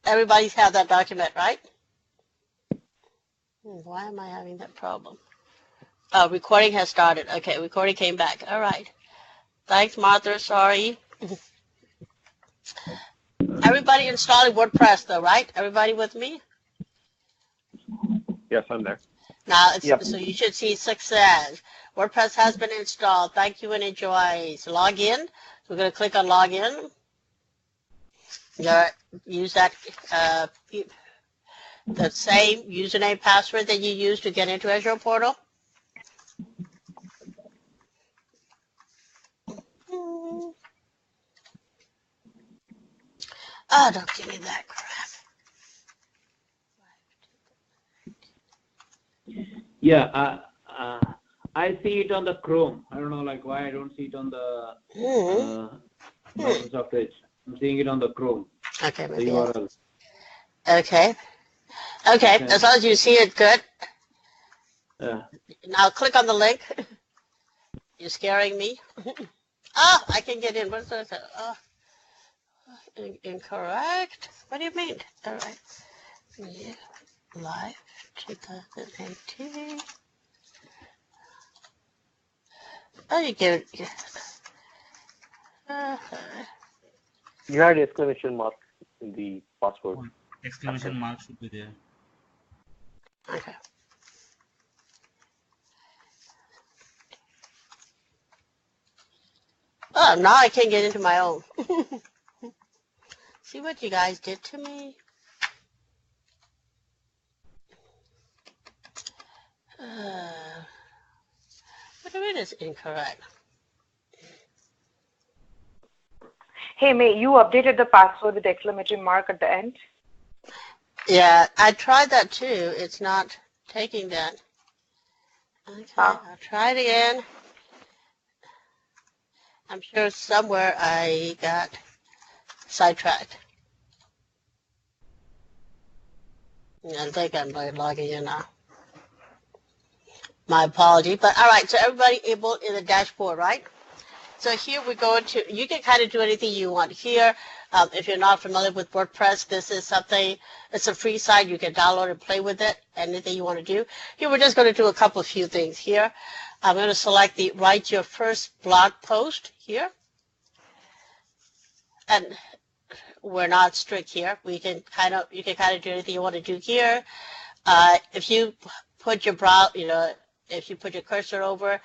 Everybody's had that document, right? Why am I having that problem? Oh, recording has started. Okay, recording came back. All right. Thanks, Martha. Sorry. Everybody installing WordPress, though, right? Everybody with me? Yes, I'm there. Now, Yep. so you should see success. WordPress has been installed. Thank you and enjoy. So log in. We're going to click on login. Use that the same username password that you use to get into Azure portal. Oh, don't give me that crap. Yeah, I see it on the Chrome. I don't know like why I don't see it on the Microsoft Edge. I'm seeing it on the Chrome. Okay, The maybe. URL. Okay. As long as you see it, good. Yeah. Now click on the link. You're scaring me. Oh, I can get in. What's that? Oh, incorrect. What do you mean? All right. Yeah. Live 2018. Oh, you give it. You had exclamation mark in the password. Exclamation mark should be there. Okay. Oh, now I can't get into my own. See what you guys did to me? What do you mean it's incorrect? Hey, May, you updated the password with exclamation mark at the end? Yeah, I tried that too. It's not taking that. Okay, I'll try it again. I'm sure somewhere I got sidetracked. I think I'm logging in now. My apology. But all right, so everybody able in the dashboard, right? So here we're going to, you can kind of do anything you want here. If you're not familiar with WordPress, this is something, it's a free site. You can download and play with it, anything you want to do. Here we're just going to do a few things here. I'm going to select the write your first blog post here. And we're not strict here. You can kind of do anything you want to do here. If you put your if you put your cursor over,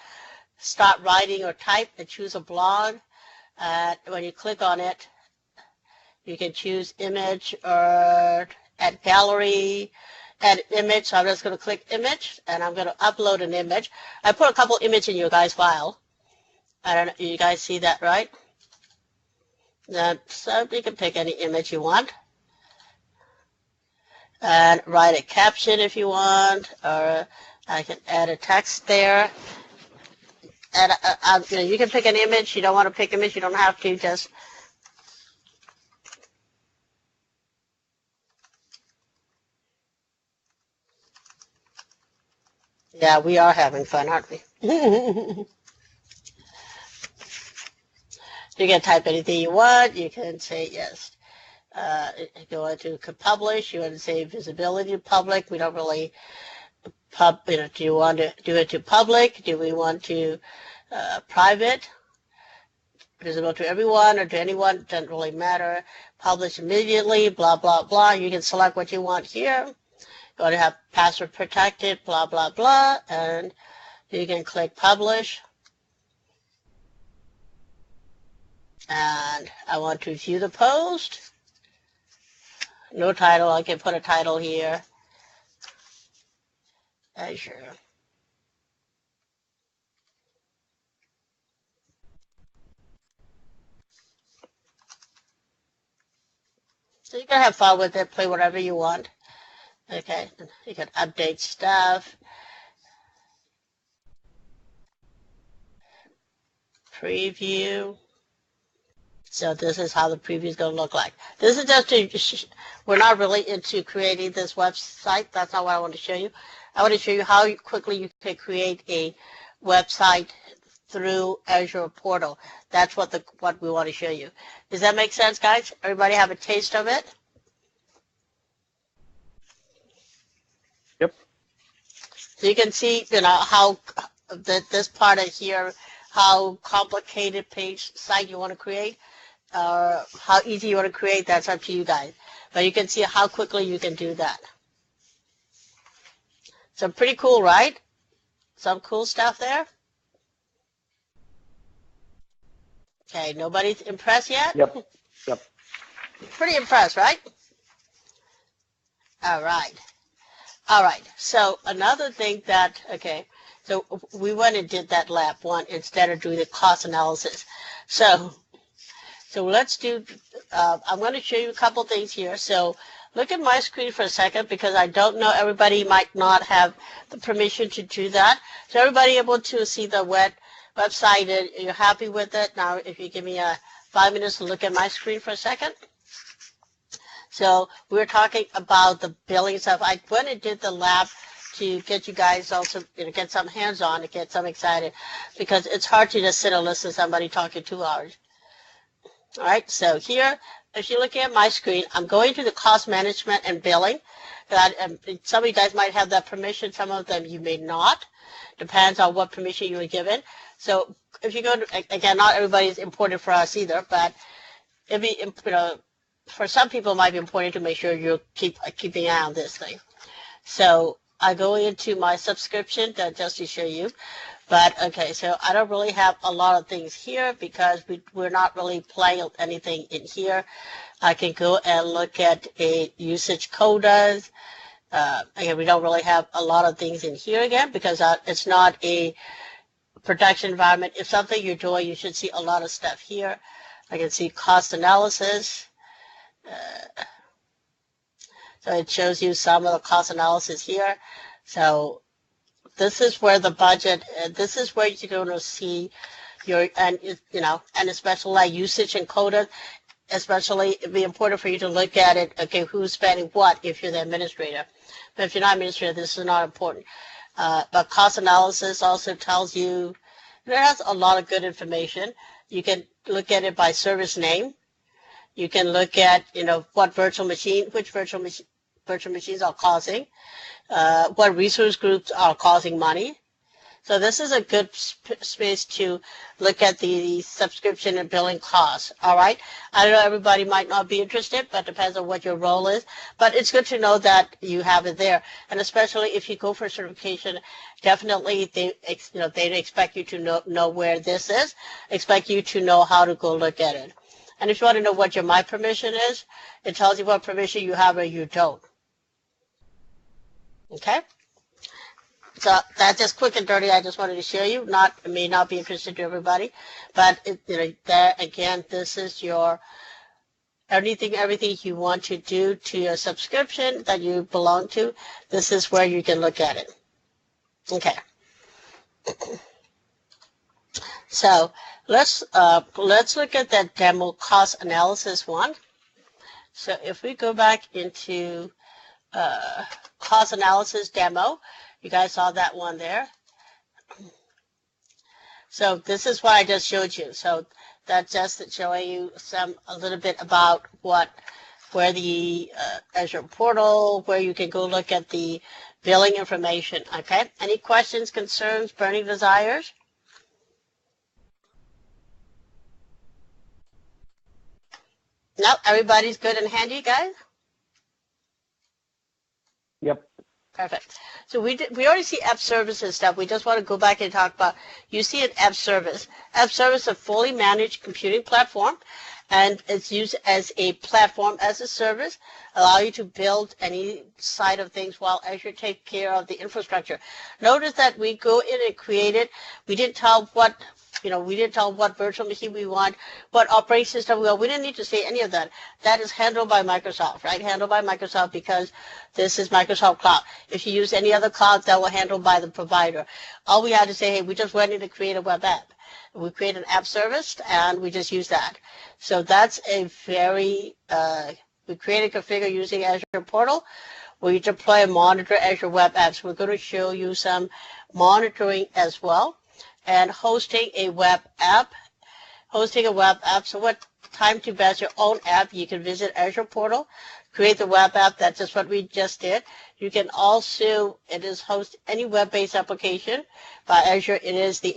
start writing or type and choose a blog. When you click on it, you can choose image or add gallery, add image. So I'm just going to click image and I'm going to upload an image. I put a couple images in your guys' file. I don't know, you guys see that, right? So you can pick any image you want. And write a caption if you want, or I can add a text there. And you can pick an image. You don't want to pick image, you don't have to. Just yeah, we are having fun, aren't we? You can type anything you want. You can say yes. If you want to publish, you want to say visibility to public. We don't really do you want to do it to public? Do we want to private? Visible to everyone or to anyone? Doesn't really matter. Publish immediately, blah, blah, blah. You can select what you want here. You want to have password protected, blah, blah, blah. And you can click publish. And I want to view the post. No title. I can put a title here. Azure. So you can have fun with it, play whatever you want. Okay, you can update stuff. Preview. So this is how the preview is going to look like. This is just we're not really into creating this website. That's not what I want to show you. I want to show you how quickly you can create a website through Azure portal. That's what we want to show you. Does that make sense, guys? Everybody have a taste of it? So you can see, how this part of here, how complicated page site you want to create, or how easy you want to create. That's up to you guys. But you can see how quickly you can do that. So pretty cool, right? Some cool stuff there. Okay, nobody's impressed yet? Yep. Yep. Pretty impressed, right? All right. All right. So another thing that, okay, so we went and did that lab one instead of doing the cost analysis. So let's do, I'm going to show you a couple things here. So look at my screen for a second, because I don't know, everybody might not have the permission to do that. So everybody able to see the website, and you're happy with it? Now, if you give me 5 minutes to look at my screen for a second. So we were talking about the billing stuff. I went and did the lab to get you guys also, get some hands-on, to get some excited, because it's hard to just sit and listen to somebody talking 2 hours. All right, so here, if you're looking at my screen, I'm going to the cost management and billing. Some of you guys might have that permission. Some of them you may not. Depends on what permission you were given. So if you go to, again, not everybody is important for us either, but it'd be, for some people it might be important to make sure you keeping an eye on this thing. So I go into my subscription just to show you. But okay, so I don't really have a lot of things here because we're not really playing anything in here. I can go and look at a usage quotas. Again, we don't really have a lot of things in here again because it's not a production environment. If something you're doing, you should see a lot of stuff here. I can see cost analysis. So it shows you some of the cost analysis here. So this is where the budget, this is where you're going to see your, and especially like usage and quota, especially it'd be important for you to look at it, okay, who's spending what if you're the administrator. But if you're not administrator, this is not important. But cost analysis also tells you, it has a lot of good information. You can look at it by service name. You can look at, what virtual machine, which virtual machines are causing, what resource groups are causing money. So this is a good space to look at the subscription and billing costs. All right. I know everybody might not be interested, but depends on what your role is. But it's good to know that you have it there. And especially if you go for certification, definitely they expect you to know where this is, expect you to know how to go look at it. And if you want to know what your my permission is, it tells you what permission you have or you don't. Okay. So that's just quick and dirty. I just wanted to show you. It may not be interesting to everybody, but there again, this is your everything you want to do to your subscription that you belong to. This is where you can look at it. Okay. So let's look at that demo cost analysis one. So if we go back into cost analysis demo. You guys saw that one there. So this is what I just showed you. So that's just showing you a little bit about where the Azure portal, where you can go look at the billing information. Okay. Any questions, concerns, burning desires? No, everybody's good and handy, guys? Yep. Perfect. So we already see app services stuff. We just want to go back and talk about, you see an app service. App service is a fully managed computing platform, and it's used as a platform as a service, allow you to build any side of things while Azure takes care of the infrastructure. Notice that we go in and create it. We didn't tell what virtual machine we want, what operating system we want. We didn't need to say any of that. That is handled by Microsoft, right? Handled by Microsoft because this is Microsoft Cloud. If you use any other cloud, that will handle by the provider. All we had to say, hey, we just went in to create a web app. We create an app service, and we just use that. So that's a very, we create a configure using Azure Portal. We deploy and monitor Azure Web Apps. We're going to show you some monitoring as well. And hosting a web app, hosting a web app. So what time to best your own app, you can visit Azure portal, create the web app. That's just what we just did. You can also, it is host any web-based application by Azure. It is the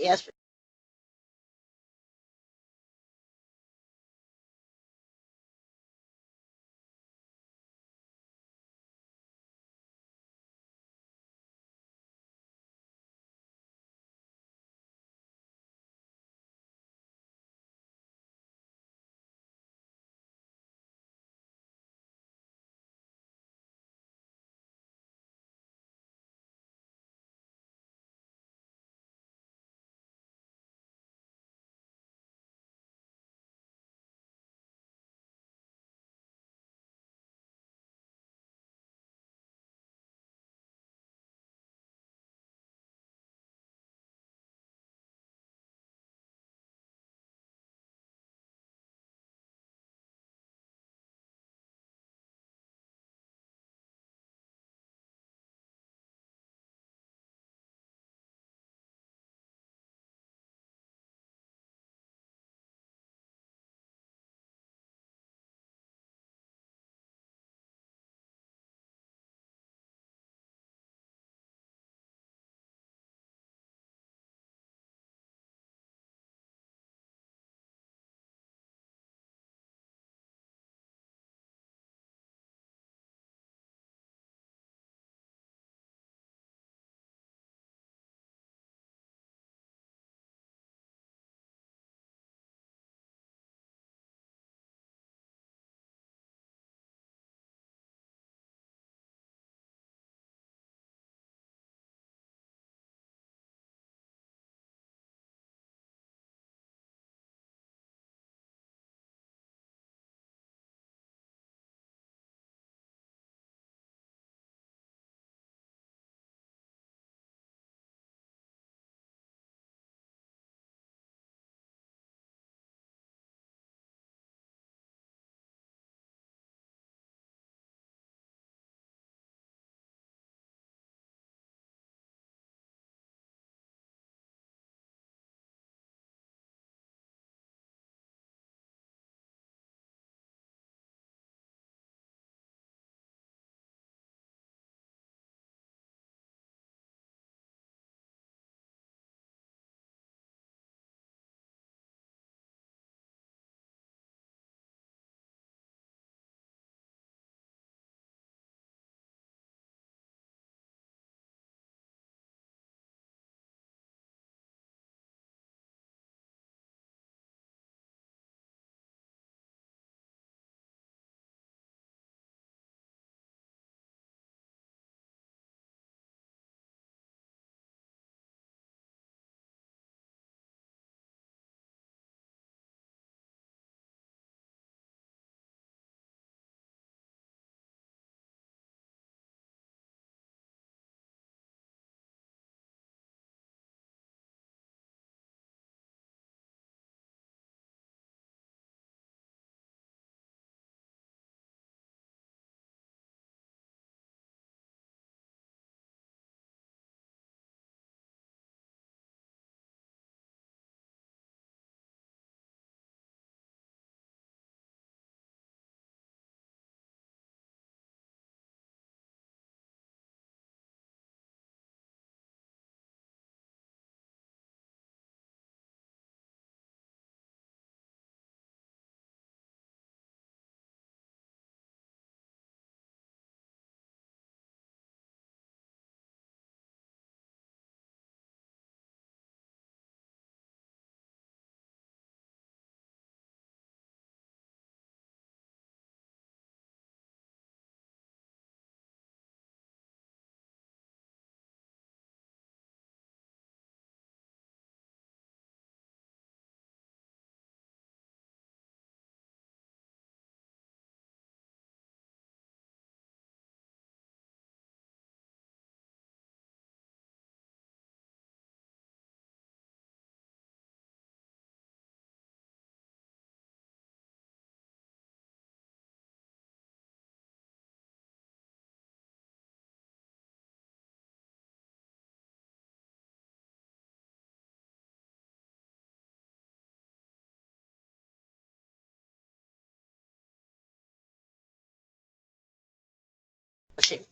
publishing.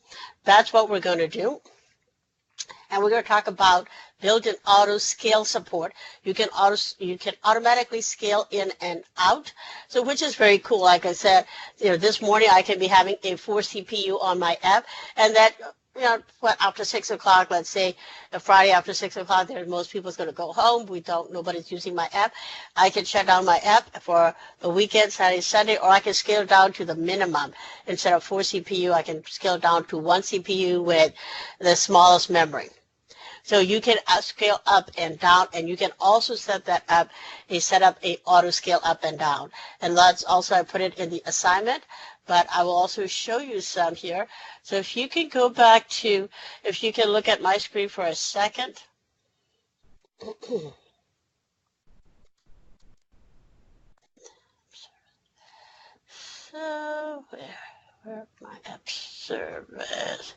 That's what we're going to do. And we're going to talk about built-in auto scale support. You can automatically scale in and out, so which is very cool. Like I said, this morning I can be having a 4 CPU on my app, and that after 6 o'clock, let's say a Friday after 6 o'clock, most people's going to go home. Nobody's using my app. I can shut down my app for the weekend, Saturday, Sunday, or I can scale down to the minimum. Instead of 4 CPU, I can scale down to 1 CPU with the smallest memory. So you can scale up and down, and you can also set up a auto scale up and down. And that's also, I put it in the assignment, but I will also show you some here. So if you can go back to, if you can look at my screen for a second. So where my app service?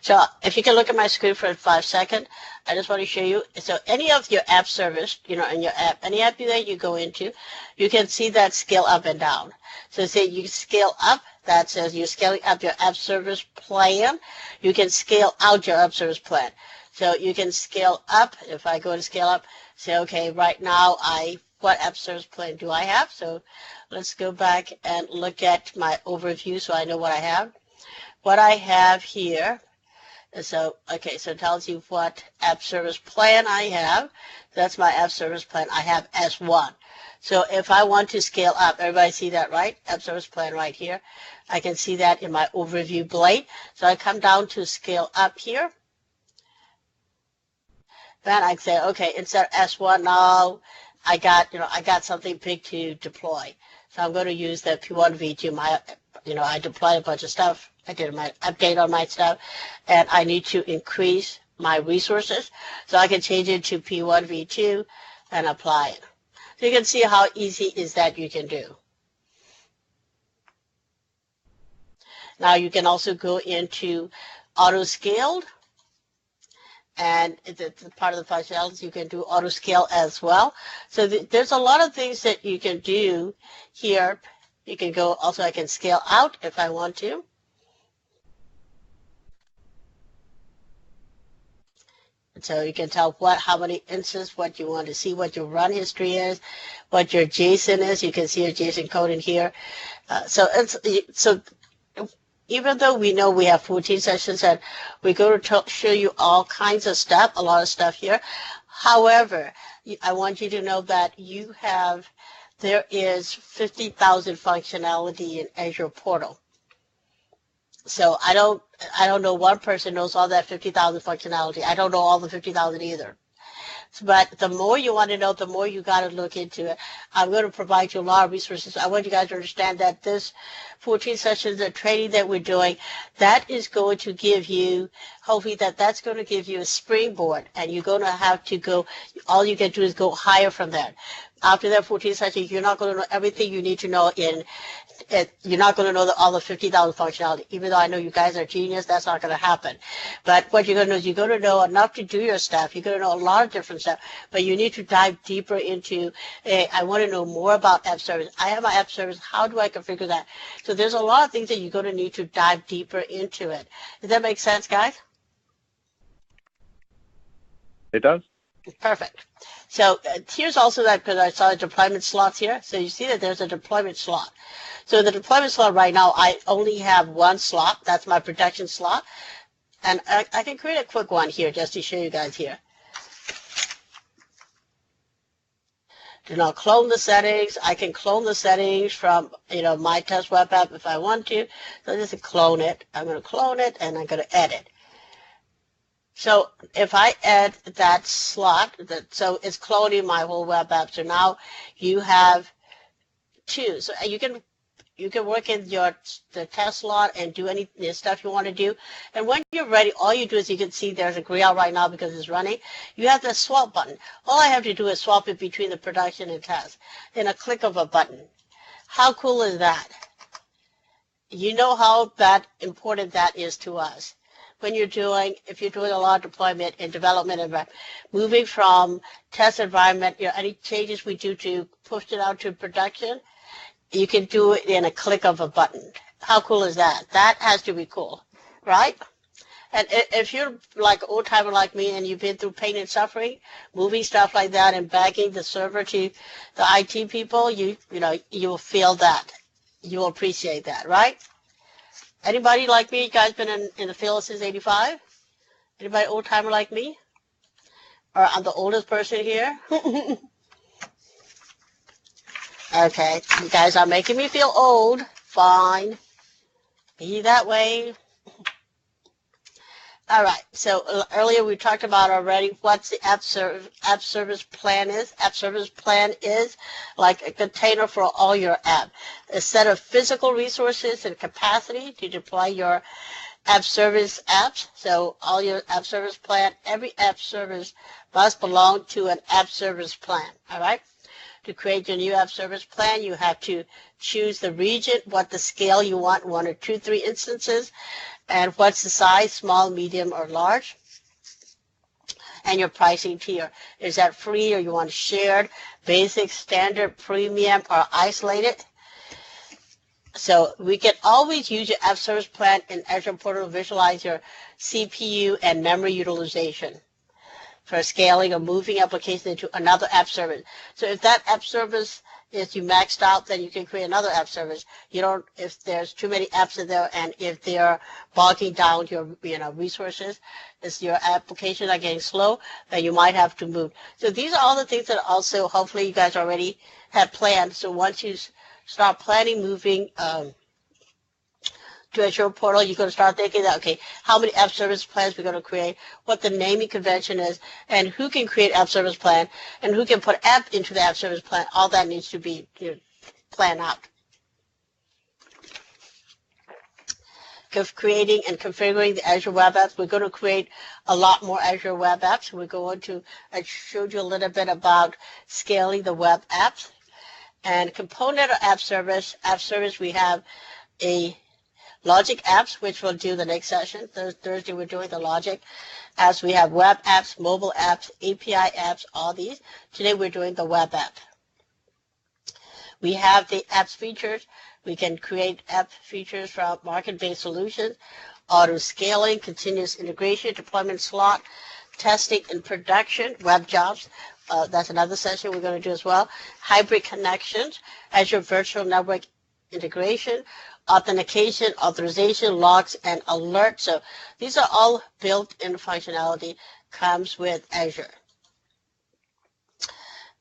So if you can look at my screen for 5 seconds, I just want to show you. So any of your app service, in your app, any app that you go into, you can see that scale up and down. So say you scale up, that says you're scaling up your app service plan. You can scale out your app service plan. So you can scale up. If I go to scale up, say, okay, right now, what app service plan do I have? So let's go back and look at my overview so I know what I have. What I have here. So it tells you what app service plan I have. That's my app service plan. I have S1. So if I want to scale up, everybody see that, right? App service plan right here. I can see that in my overview blade. So I come down to scale up here. Then I say, okay, instead of S1 now, I got something big to deploy. So I'm going to use the P1 V2. I deployed a bunch of stuff. I did my update on my stuff, and I need to increase my resources. So I can change it to P1 V2 and apply it. So you can see how easy is that you can do. Now you can also go into auto scaled, and it's part of the functionalities. You can do auto scale as well. So there's a lot of things that you can do here. You can go also, I can scale out if I want to. So you can tell how many instances, what you want to see, what your run history is, what your JSON is. You can see your JSON code in here. So even though we know we have 14 sessions and we're going to show you all kinds of stuff, a lot of stuff here. However, I want you to know that there is 50,000 functionality in Azure portal. So I don't know one person knows all that 50,000 functionality. I don't know all the 50,000 either. But the more you want to know, the more you got to look into it. I'm going to provide you a lot of resources. I want you guys to understand that this 14 sessions of training that we're doing, that is going to give you, hopefully that's going to give you a springboard, and you're going to have to go, all you can do is go higher from that. After that 14 sessions, you're not going to know everything you need to know you're not going to know all the 50,000 functionality. Even though I know you guys are genius, that's not going to happen. But what you're going to know is you're going to know enough to do your stuff. You're going to know a lot of different stuff, but you need to dive deeper into, I want to know more about app service. I have my app service. How do I configure that? So there's a lot of things that you're going to need to dive deeper into it. Does that make sense, guys? It does. Perfect. So here's also that, because I saw the deployment slots here. So you see that there's a deployment slot. So the deployment slot right now, I only have one slot. That's my production slot. And I can create a quick one here just to show you guys here. Do not clone the settings. I can clone the settings from, my test web app if I want to. So just clone it. I'm going to clone it, and I'm going to edit. So if I add that slot, so it's cloning my whole web app. So now you have two. So you can work in the test slot and do any stuff you want to do. And when you're ready, all you do is, you can see there's a gray out right now because it's running. You have the swap button. All I have to do is swap it between the production and test in a click of a button. How cool is that? You know how important that is to us. If you're doing a lot of deployment and development environment, moving from test environment, any changes we do to push it out to production, you can do it in a click of a button. How cool is that? That has to be cool, right? And if you're like an old timer like me and you've been through pain and suffering, moving stuff like that and backing the server to the IT people, you know, you will feel that. You will appreciate that, right? Anybody like me? You guys been in the field since '85? Anybody old timer like me? Or I'm the oldest person here? Okay, you guys are making me feel old. Fine. Be that way. All right, so earlier we talked about already what's the app service plan is. App service plan is like a container for all your app. A set of physical resources and capacity to deploy your app service apps. So all your app service plan, every app service must belong to an app service plan, all right? To create your new app service plan, you have to choose the region, what the scale you want, 1 or 2, 3 instances, and what's the size, small, medium, or large, and your pricing tier. Is that free or you want shared, basic, standard, premium, or isolated? So we can always use your app service plan in Azure Portal to visualize your CPU and memory utilization for scaling or moving applications into another app service. So if that app service is you maxed out, then you can create another app service. You don't, if there's too many apps in there and if they're bogging down your resources, if your applications are getting slow, then you might have to move. So these are all the things that also hopefully you guys already have planned. So once you start planning moving to Azure Portal, you're going to start thinking that, okay, how many app service plans we're going to create, what the naming convention is, and who can create app service plan, and who can put app into the app service plan. All that needs to be planned out. Creating and configuring the Azure Web Apps. We're going to create a lot more Azure Web Apps. We're going to, I showed you a little bit about scaling the web apps. And component of app service, we have a logic apps, which we'll do the next session. Thursday we're doing the logic apps. We have web apps, mobile apps, API apps, all these. Today we're doing the web app. We have the apps features. We can create app features from market-based solutions, auto scaling, continuous integration, deployment slot, testing and production, web jobs. That's another session we're going to do as well. Hybrid connections, Azure Virtual Network integration, authentication, authorization, logs, and alerts. So these are all built-in functionality, comes with Azure.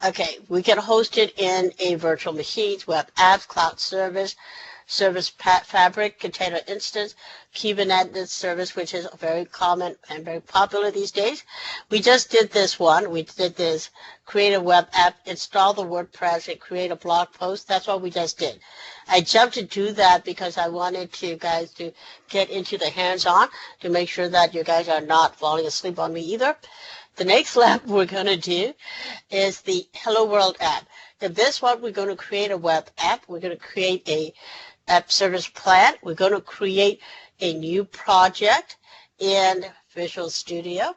Okay, we can host it in a virtual machines, web apps, cloud service, service fabric, container instance, Kubernetes service, which is very common and very popular these days. We just did this one. We did this, create a web app, install the WordPress, and create a blog post. That's what we just did. I jumped to do that because I wanted you guys to get into the hands-on to make sure that you guys are not falling asleep on me either. The next lab we're going to do is the Hello World app. In this one, we're going to create a web app. We're going to create a app service plan. We're going to create a new project in Visual Studio.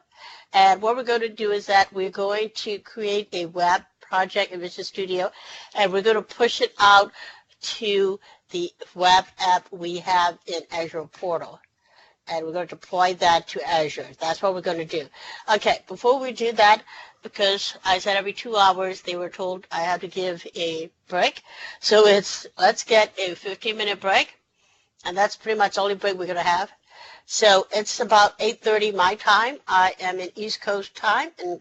And what we're going to do is that we're going to create a web project in Visual Studio, and we're going to push it out to the web app we have in Azure Portal. And we're going to deploy that to Azure. That's what we're going to do. Okay, before we do that, because I said every 2 hours, they were told I had to give a break. So let's get a 15-minute break, and that's pretty much the only break we're going to have. So it's about 8:30 my time. I am in East Coast time in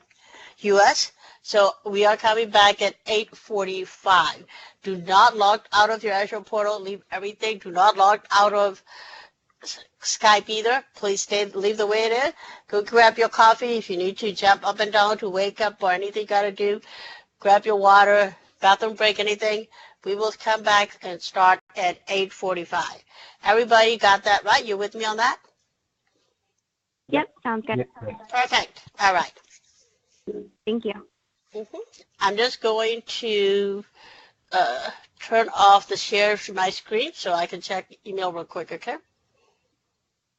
U.S., so we are coming back at 8:45. Do not log out of your Azure Portal. Leave everything. Do not log out of Skype either. Please leave the way it is. Go grab your coffee. If you need to jump up and down to wake up or anything you got to do, grab your water, bathroom break, anything. We will come back and start at 8:45. Everybody got that right? You're with me on that? Yep, sounds good. Perfect. All right. Thank you. I'm just going to turn off the share from my screen so I can check email real quick, okay?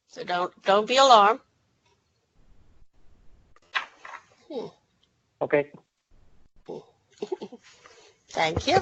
So don't be alarmed. Okay. Thank you.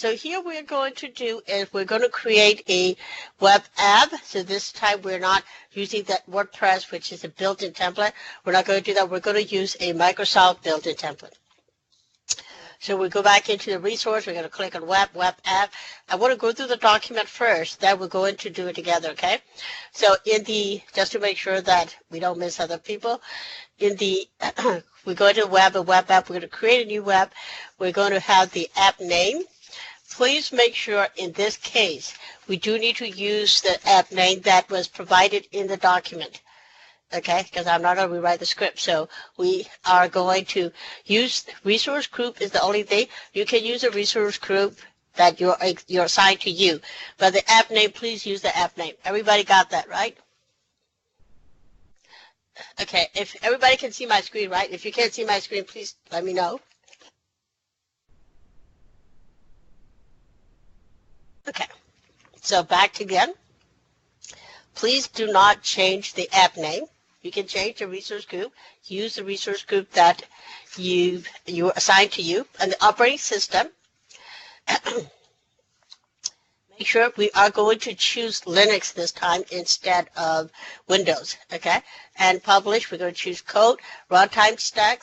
So here we're going to do is we're going to create a web app. So this time we're not using that WordPress, which is a built-in template. We're not going to do that. We're going to use a Microsoft built-in template. So we go back into the resource. We're going to click on web app. I want to go through the document first. Then we're going to do it together, okay? So just to make sure that we don't miss other people, we go into web app. We're going to create a new web. We're going to have the app name. Please make sure in this case, we do need to use the app name that was provided in the document. Okay, because I'm not going to rewrite the script. So we are going to use resource group is the only thing. You can use a resource group that you're assigned to you. But the app name, please use the app name. Everybody got that, right? Okay, if everybody can see my screen, right? If you can't see my screen, please let me know. Okay, so back again. Please do not change the app name. You can change the resource group. Use the resource group that you assigned to you and the operating system. Make sure we are going to choose Linux this time instead of Windows, okay? And publish, we're going to choose code, runtime stack.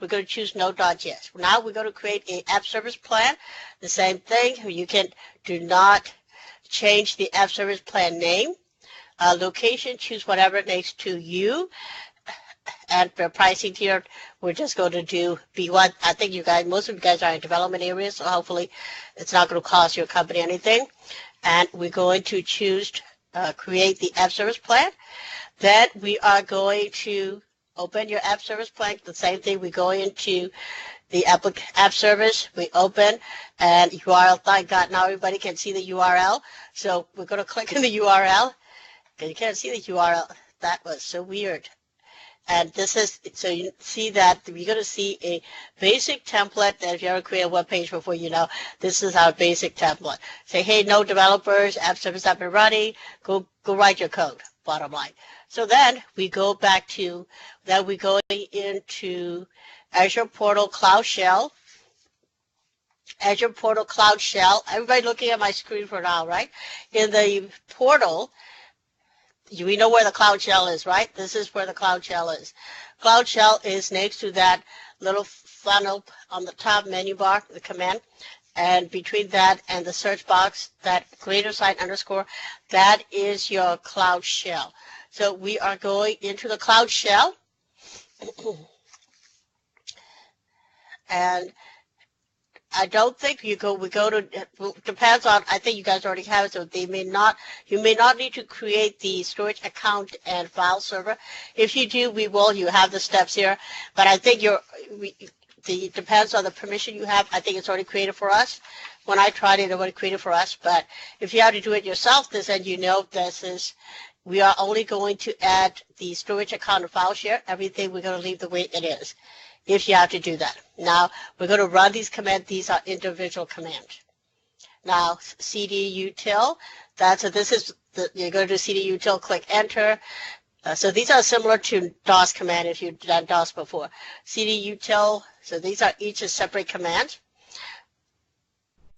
We're going to choose Node.js. Now we're going to create an app service plan. The same thing. You can do not change the app service plan name. Location, choose whatever next to you. And for pricing tier, we're just going to do B1. I think most of you guys are in development areas, so hopefully it's not going to cost your company anything. And we're going to choose create the app service plan. Then we are going to open your app service plan. The same thing, we go into the app service, we open, and URL, thank God, now everybody can see the URL. So we're going to click on the URL. And you can't see the URL. That was so weird. And this is, so you see that you're going to see a basic template that if you ever create a web page before, this is our basic template. Say, hey, no developers, app service up and running, go write your code, bottom line. So then we go back to, then we go into Azure Portal Cloud Shell. Azure Portal Cloud Shell. Everybody looking at my screen for now, right? In the portal, we know where the Cloud Shell is, right? This is where the Cloud Shell is. Cloud Shell is next to that little funnel on the top menu bar, the command, and between that and the search box, that greater sign underscore, that is your Cloud Shell. So we are going into the Cloud Shell, and I don't think we go to, depends on, I think you guys already have it, so you may not need to create the storage account and file server. If you do, you have the steps here, but I think it depends on the permission you have. I think it's already created for us. When I tried it, it already created for us, but if you have to do it yourself, we are only going to add the storage account and file share. Everything we're going to leave the way it is, if you have to do that. Now, we're going to run these commands. These are individual commands. Now, cd util, you're going to do cd util, click enter. So these are similar to DOS command if you've done DOS before. cd util, so these are each a separate command.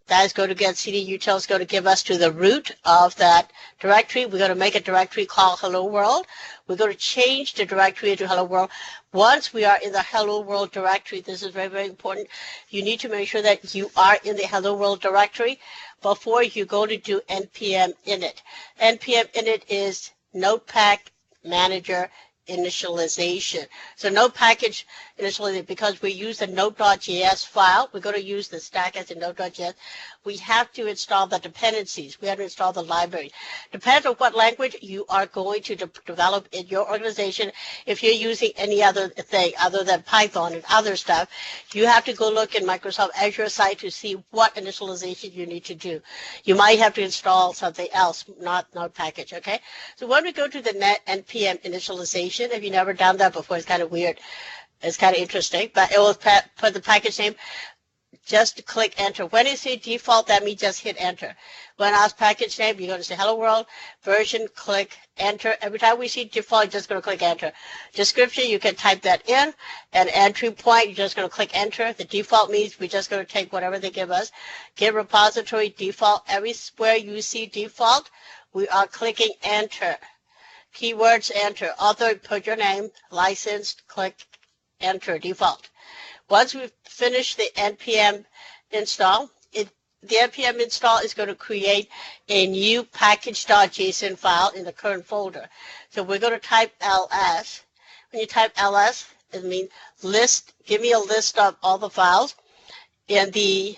That is going to get cd util, is going to give us to the root of that directory. We're going to make a directory called hello world. We're going to change the directory to hello world. Once we are in the hello world directory, this is very, very important. You need to make sure that you are in the hello world directory before you go to do npm init. Npm init is Notepad Manager initialization. So no package initialization, because we use the node.js file. We're going to use the stack as a node.js. We have to install the dependencies. We have to install the library. Depends on what language you are going to develop in your organization. If you're using any other thing other than Python and other stuff, you have to go look in Microsoft Azure site to see what initialization you need to do. You might have to install something else, not package, okay? So when we go to the npm initialization, if you've never done that before, it's kind of weird. It's kind of interesting, but it will put the package name. just click enter. When you say default, that means just hit enter. When I ask package name, you're going to say hello world, version, click enter. Every time we see default, you're just going to click enter. Description, you can type that in. And entry point, you're just going to click enter. The default means we're just going to take whatever they give us. Git repository default, everywhere you see default, we are clicking enter. Keywords, enter. Author, put your name. Licensed, click enter, default. Once we've finished the npm install, the npm install is going to create a new package.json file in the current folder. So we're going to type ls. When you type ls, it means list. Give me a list of all the files in the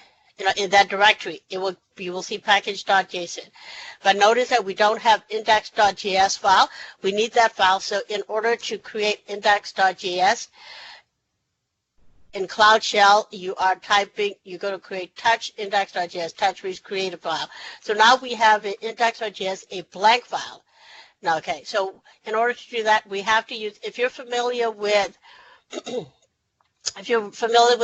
in that directory. You will see package.json. But notice that we don't have index.js file. We need that file. So in order to create index.js, in Cloud Shell, you're going to create touch index.js, touch means create a file. So now we have in index.js a blank file. Now, okay, so in order to do that, we have to use, if you're familiar with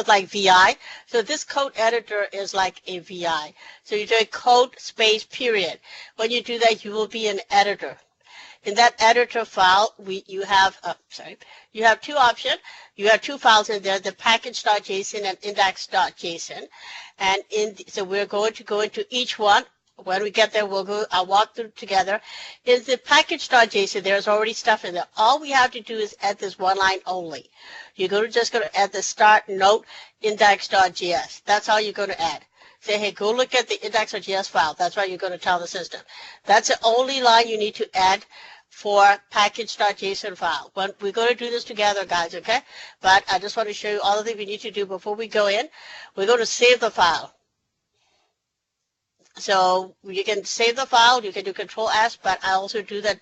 like VI, so this code editor is like a VI. So you do a code space period. When you do that, you will be an editor. In that editor file, you have two options. You have two files in there, the package.json and index.json. And so we're going to go into each one. When we get there, I'll walk through together. In the package.json, there's already stuff in there. All we have to do is add this one line only. You're just going to add the start note index.js. That's all you're going to add. Say, hey, go look at the index.js file. That's what you're going to tell the system. That's the only line you need to add for package.json file. We're going to do this together, guys, okay? But I just want to show you all the things we need to do before we go in. We're going to save the file. So you can save the file, you can do Control S, but I also do that ...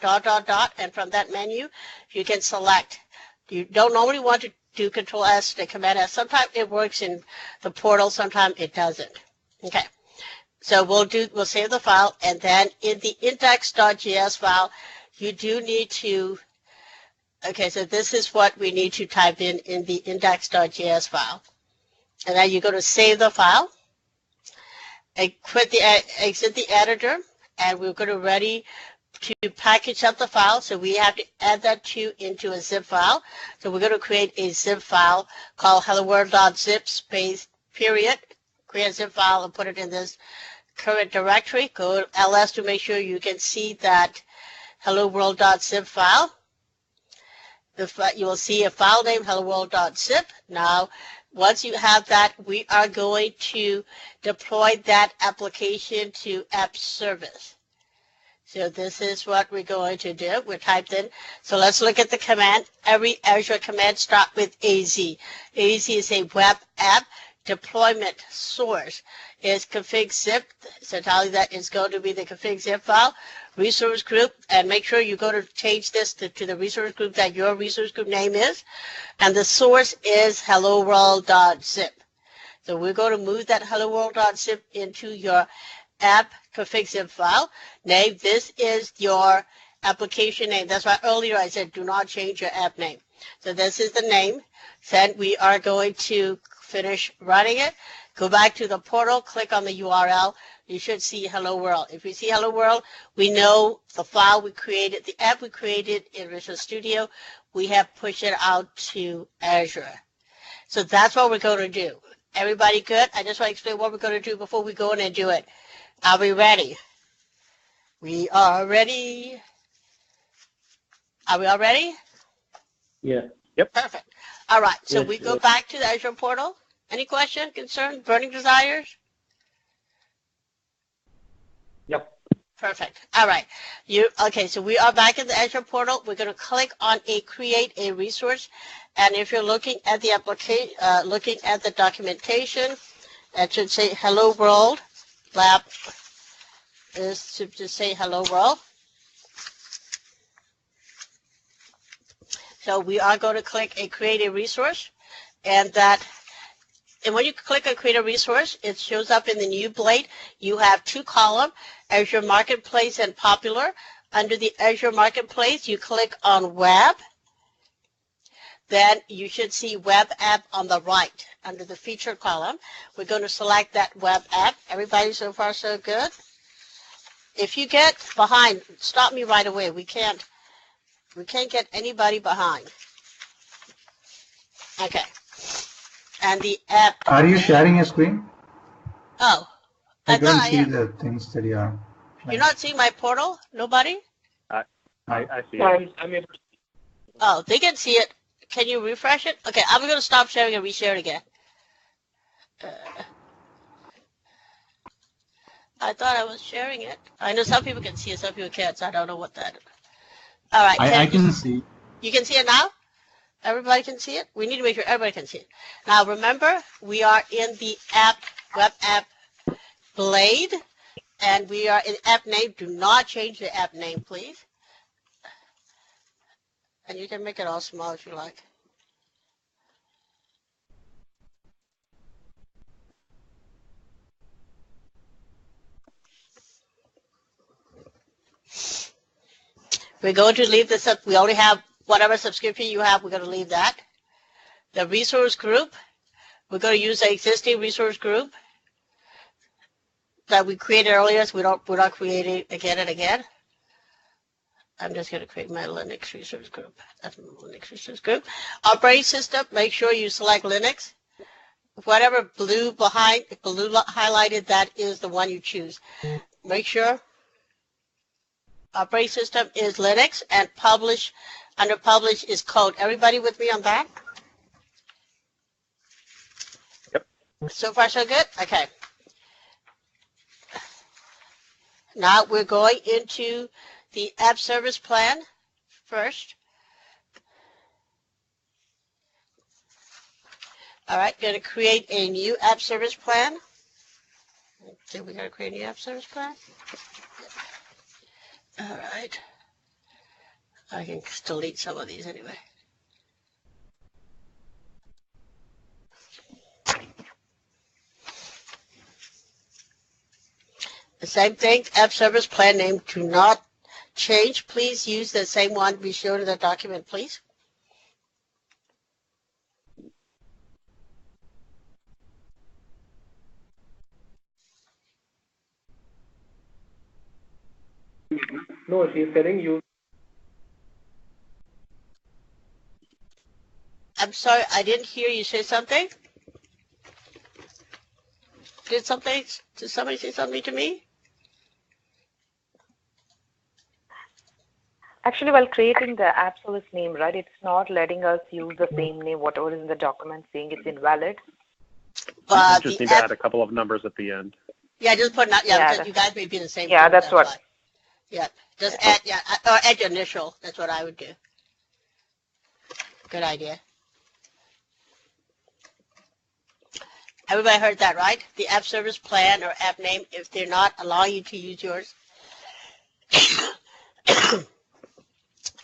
and from that menu, you can select. You don't normally want to do Control S, the Command S. Sometimes it works in the portal, sometimes it doesn't. Okay. So we'll save the file, and then in the index.js file, you do need to, okay, so this is what we need to type in the index.js file. And then you're going to save the file, and exit the editor, and we're going to ready to package up the file. So we have to add that into a zip file. So we're going to create a zip file called helloworld.zip space period. Create a zip file and put it in this current directory. Go to ls to make sure you can see that helloworld.zip file. You will see a file name, helloworld.zip. Now, once you have that, we are going to deploy that application to app service. So this is what we're going to do. We're typed in. So let's look at the command. Every Azure command starts with AZ. AZ is a web app. Deployment source is config zip. So tell you that it's going to be the config zip file. Resource group, and make sure you go to change this to the resource group that your resource group name is. And the source is helloworld.zip. So we're going to move that helloworld.zip into your app config zip file. Name, this is your application name. That's why earlier I said do not change your app name. So this is the name. Then we are going to finish running it. Go back to the portal, click on the URL. You should see Hello World. If you see Hello World, we know the file we created, the app we created in Visual Studio, we have pushed it out to Azure. So that's what we're going to do. Everybody good? I just want to explain what we're going to do before we go in and do it. Are we ready? We are ready. Are we all ready? Yeah. Yep. Perfect. All right. So Yes, we go yes. back to the Azure portal. Any question, concern, burning desires? Yep. Perfect. All right. Okay, so we are back in the Azure portal. We're going to click on create a resource. And if you're looking at the application, looking at the documentation, it should say Hello World Lab is to just say Hello World. So we are going to click create a resource, and when you click on create a resource, it shows up in the new blade. You have two columns, Azure Marketplace and Popular. Under the Azure Marketplace, you click on Web. then you should see web app on the right under the feature column. We're going to select that web app. Everybody so far so good? If you get behind, stop me right away. We can't get anybody behind. Okay. And the app. Are you sharing a screen? Oh, I I thought couldn't I see am. the things that you are. You're not seeing my portal? Nobody? I see Yeah, it. I'm able to. Oh, they can see it. Can you refresh it? Okay, I'm going to stop sharing and reshare it again. I thought I was sharing it. I know some people can see it, some people can't, so I don't know what that is. All right. I can see. You can see it now? Everybody can see it? We need to make sure everybody can see it. Now, remember, we are in the web app Blade, and we are in app name. Do not change the app name, please. And you can make it all small if you like. We're going to leave this up. We only have whatever subscription you have. We're going to leave that. The resource group, we're going to use the existing resource group that we created earlier, so we're not creating again and again. I'm just going to create my Linux resource group. That's my Linux resource group. Operating system, make sure you select Linux. Whatever blue highlighted, that is the one you choose. Make sure operating system is Linux, and publish, under publish is code. Everybody with me on that? Yep. So far so good? Okay. Now we're going into the app service plan first. All right, going to create a new app service plan. Okay, we got to create a new app service plan. All right. I can delete some of these anyway. The same thing, app service plan name, do not change. Please use the same one we showed in the document, please. No, she's telling you. I'm sorry, I didn't hear you say something. Did somebody say something to me? Actually, while creating the app service name, right, it's not letting us use the same name, whatever is in the document, saying it's invalid. You just need to add a couple of numbers at the end. Yeah, just put not. Yeah, Yeah, because you guys may be in the same. Yeah, group, that's what. why. Yeah, just add. Yeah, or add your initial. That's what I would do. Good idea. Everybody heard that, right? The app service plan or app name, if they're not allowing you to use yours,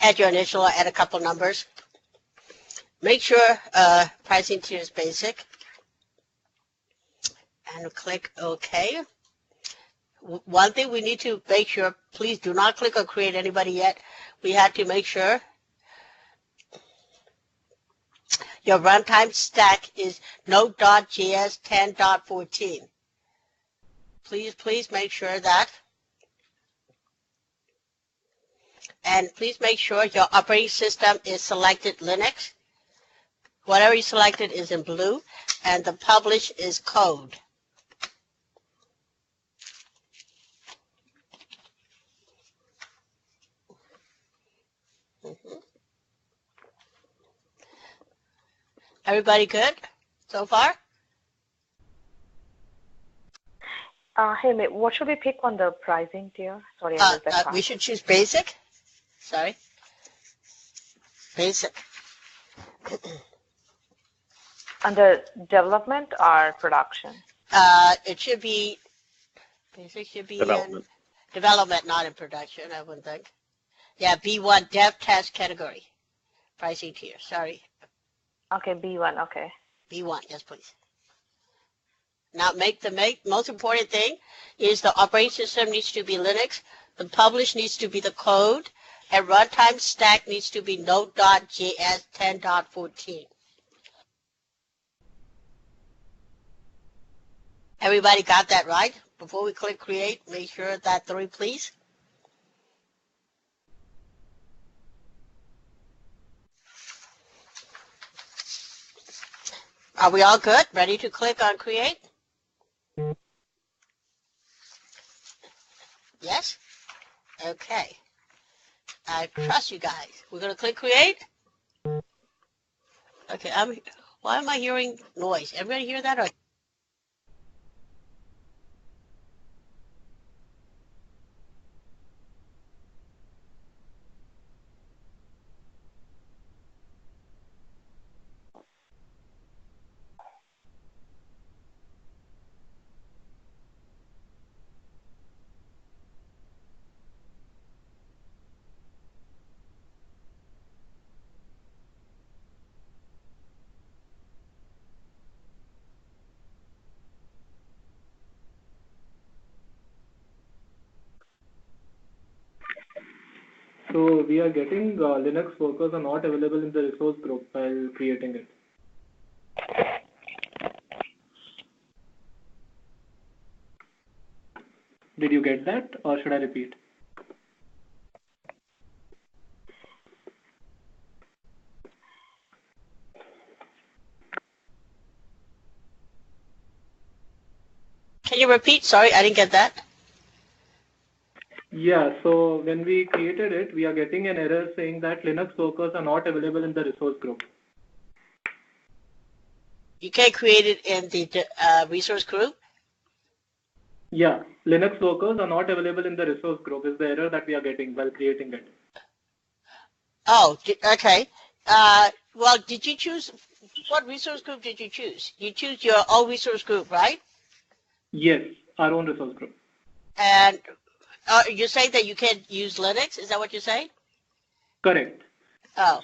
add your initial or add a couple numbers. Make sure pricing tier is basic. And click OK. One thing we need to make sure, please do not click on create anybody yet. We have to make sure your runtime stack is Node.js 10.14. Please make sure that. And please make sure your operating system is selected Linux. Whatever you selected is in blue, and the publish is code. Everybody good so far? Hey, mate, what should we pick on the pricing tier? Sorry, I missed that part. We should choose basic. Sorry. Basic. Under development or production? It should be, basic should be Development. in development, not in production, I wouldn't think. Yeah, B1, dev test category. Pricing tier, sorry. Okay, B1, okay. B1, yes, please. Now, most important thing is the operating system needs to be Linux. The publish needs to be the code. and runtime stack needs to be node.js 10.14. Everybody got that right? Before we click create, make sure that 3, please. Are we all good? Ready to click on create? Yes? Okay. I trust you guys. We're going to click create? Okay, why am I hearing noise? Everybody hear that? Or So we are getting Linux workers are not available in the resource group while creating it. Did you get that, or should I repeat? can you repeat? Sorry, I didn't get that. Yeah, so when we created it, we are getting an error saying that Linux workers are not available in the resource group. You can't create it in the resource group? Yeah, Linux workers are not available in the resource group is the error that we are getting while creating it. Oh, okay. Well, did you choose, what resource group did you choose? You choose your own resource group, right? Yes, our own resource group. And you're saying that you can't use Linux? Is that what you're saying? Correct. Oh,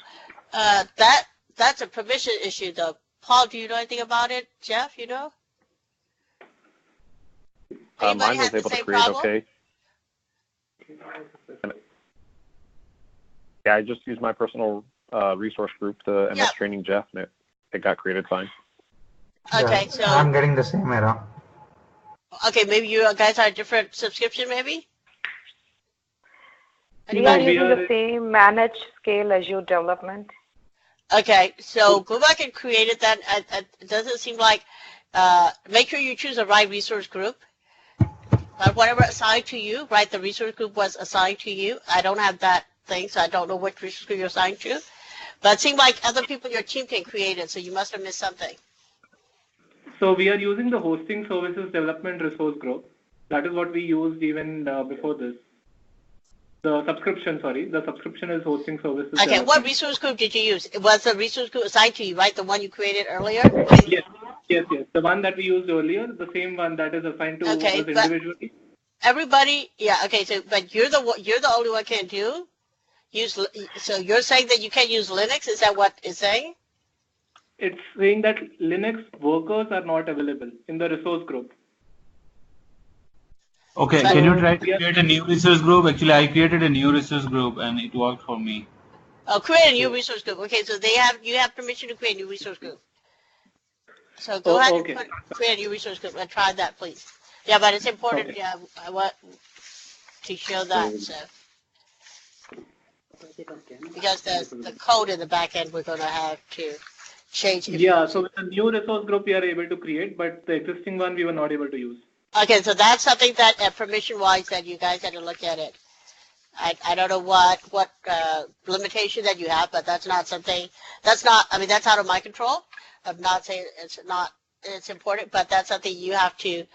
that's a permission issue, though. Paul, do you know anything about it? Jeff, you know? Anybody Mine was have the able to same create problem? okay. Yeah, I just used my personal resource group, the MS Yeah. Training Jeff, and it got created fine. Okay, Yeah, so I'm getting the same error. okay, maybe you guys are a different subscription, maybe? We are No, we using are- the same managed scale Azure development. Okay, so go back and create it then. It doesn't seem like, make sure you choose the right resource group. Whatever assigned to you, right, the resource group was assigned to you. I don't have that thing, so I don't know which resource group you're assigned to. But it seemed like other people in your team can create it, so you must have missed something. So we are using the hosting services development resource group. That is what we used even before this. The subscription is hosting services. Okay, what development. resource group did you use? It was the resource group assigned to you, right? The one you created earlier? Yes. The one that we used earlier, the same one that is assigned to Okay, us but individually. everybody, yeah, okay, so, but you're the only one can do? So you're saying that you can't use Linux? Is that what it's saying? It's saying that Linux workers are not available in the resource group. Okay, But- can you try to create a new resource group? Actually, I created a new resource group and it worked for me. Oh, create a new resource group. Okay, so you have permission to create a new resource group. So go ahead okay. and create a new resource group and try that, please. Yeah, but it's important. Okay. Yeah, I want to show that. So because the code in the back end, we're going to have to change. Yeah, so with the new resource group we are able to create, but the existing one we were not able to use. Okay, so that's something that permission-wise that you guys had to look at it. I don't know what limitation that you have, but that's not something, that's out of my control. I'm not saying it's important, but that's something you have to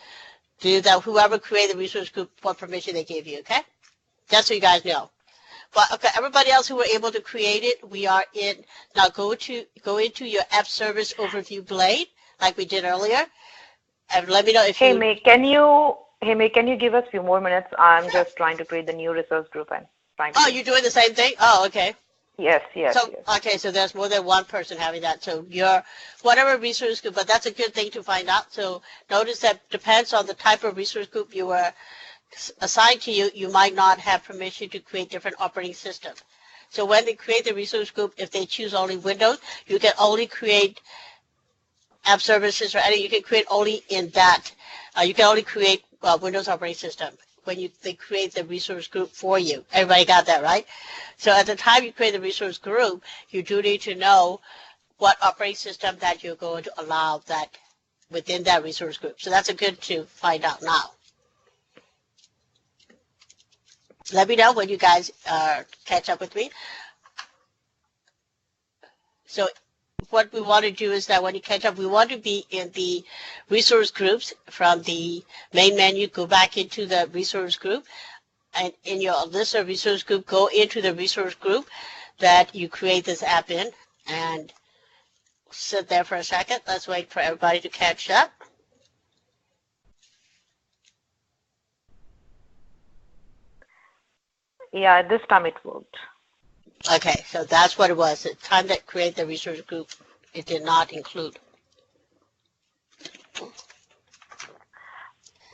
do, that whoever created the resource group, what permission they gave you, okay? Just so you guys know. But okay, everybody else who were able to create it, we are in, now go into your app service overview blade, like we did earlier, and let me know if Hey you... May, can you give us a few more minutes? I'm just trying to create the new resource group and trying to. Oh, you're doing the same thing? Oh, okay. Yes. So, okay, so there's more than one person having that. So your, whatever resource group, but that's a good thing to find out. So notice that depends on the type of resource group you were assigned to you, you might not have permission to create different operating systems. So when they create the resource group, if they choose only Windows, you can only create app services or anything. You can create only in that. You can only create Windows operating system when they create the resource group for you. Everybody got that, right? So at the time you create the resource group, you do need to know what operating system that you're going to allow that within that resource group. So that's a good to find out now. Let me know when you guys catch up with me. So what we want to do is that when you catch up, we want to be in the resource groups from the main menu, go back into the resource group, and in your list of resource group, go into the resource group that you create this app in, and sit there for a second. Let's wait for everybody to catch up. Yeah, this time it worked. Okay, so that's what it was. The time that create the resource group, it did not include.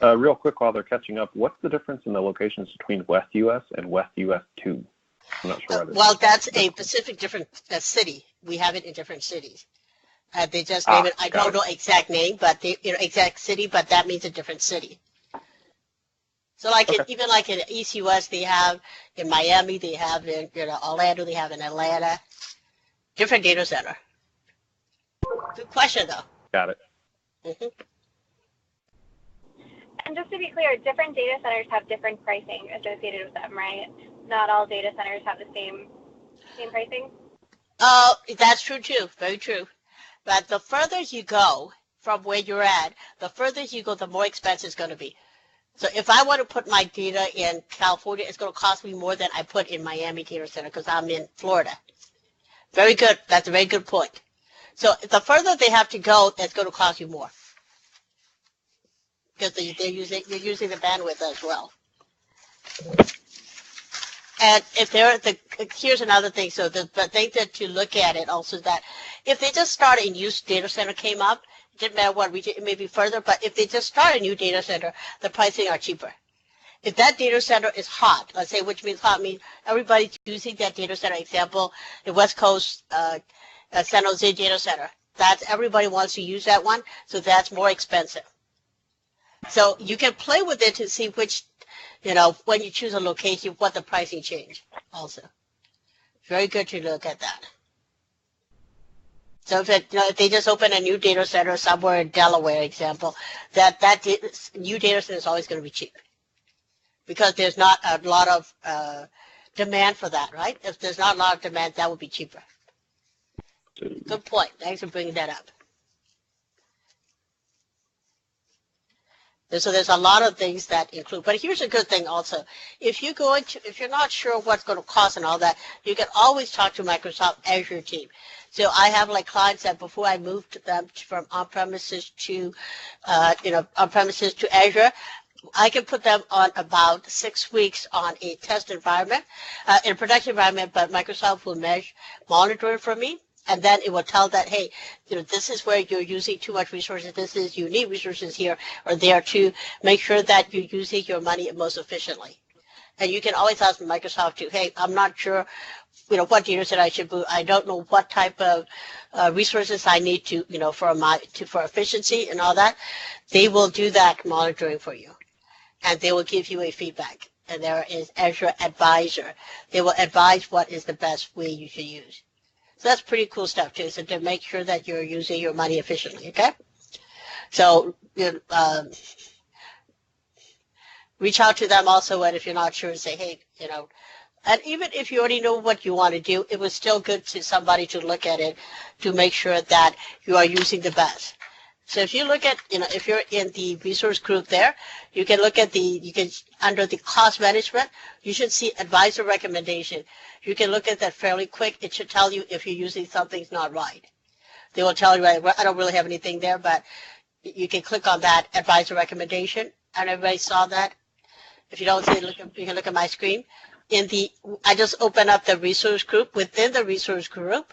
Real quick while they're catching up, what's the difference in the locations between West US and West US 2? I'm not sure. Well, that's a specific different city. We have it in different cities. They just name it. I don't know exact name, but exact city, but that means a different city. So like even like in East US, they have in Miami, they have in Orlando, they have in Atlanta, different data center. Good question though. Got it. Mm-hmm. And just to be clear, different data centers have different pricing associated with them, right? Not all data centers have the same pricing. That's true too. Very true. But the further you go from where you're at, the further you go, the more expensive it's going to be. So if I want to put my data in California, it's going to cost me more than I put in Miami data center because I'm in Florida. Very good. That's a very good point. So the further they have to go, that's going to cost you more because you're using the bandwidth as well. And if here's another thing. So the thing that to look at it also is that if they just start a new data center came up, it didn't matter what region, it may be further, but if they just start a new data center, the pricing are cheaper. If that data center is hot, let's say, which means hot means everybody's using that data center. Example, the West Coast San Jose data center. That's everybody wants to use that one, so that's more expensive. So you can play with it to see which, when you choose a location, what the pricing change also. Very good to look at that. So if they just open a new data center somewhere in Delaware, example, that new data center is always going to be cheap because there's not a lot of demand for that, right? If there's not a lot of demand, that would be cheaper. Good point. Thanks for bringing that up. So there's a lot of things that include, but here's a good thing also. If you're not sure what's going to cost and all that, you can always talk to Microsoft Azure team. So I have like clients that before I moved them from on-premises to, on-premises to Azure, I can put them on about 6 weeks on a test environment, in a production environment, but Microsoft will monitor it for me. And then it will tell that, hey, this is where you're using too much resources. This is, you need resources here or there to make sure that you're using your money most efficiently. And you can always ask Microsoft to, hey, I'm not sure, what data set I should boot. I don't know what type of resources I need to, for efficiency and all that. They will do that monitoring for you, and they will give you a feedback. And there is Azure Advisor. They will advise what is the best way you should use. So that's pretty cool stuff too. So to make sure that you're using your money efficiently, okay? So reach out to them also, and if you're not sure, say, hey, and even if you already know what you want to do, it was still good to somebody to look at it to make sure that you are using the best. So if you look at, if you're in the resource group there, you can look at under the cost management, you should see advisor recommendation. You can look at that fairly quick. It should tell you if you're using something's not right. They will tell you, right, well, I don't really have anything there, but you can click on that advisor recommendation, and everybody saw that. If you don't see it, you can look at my screen. I just opened up the resource group. Within the resource group,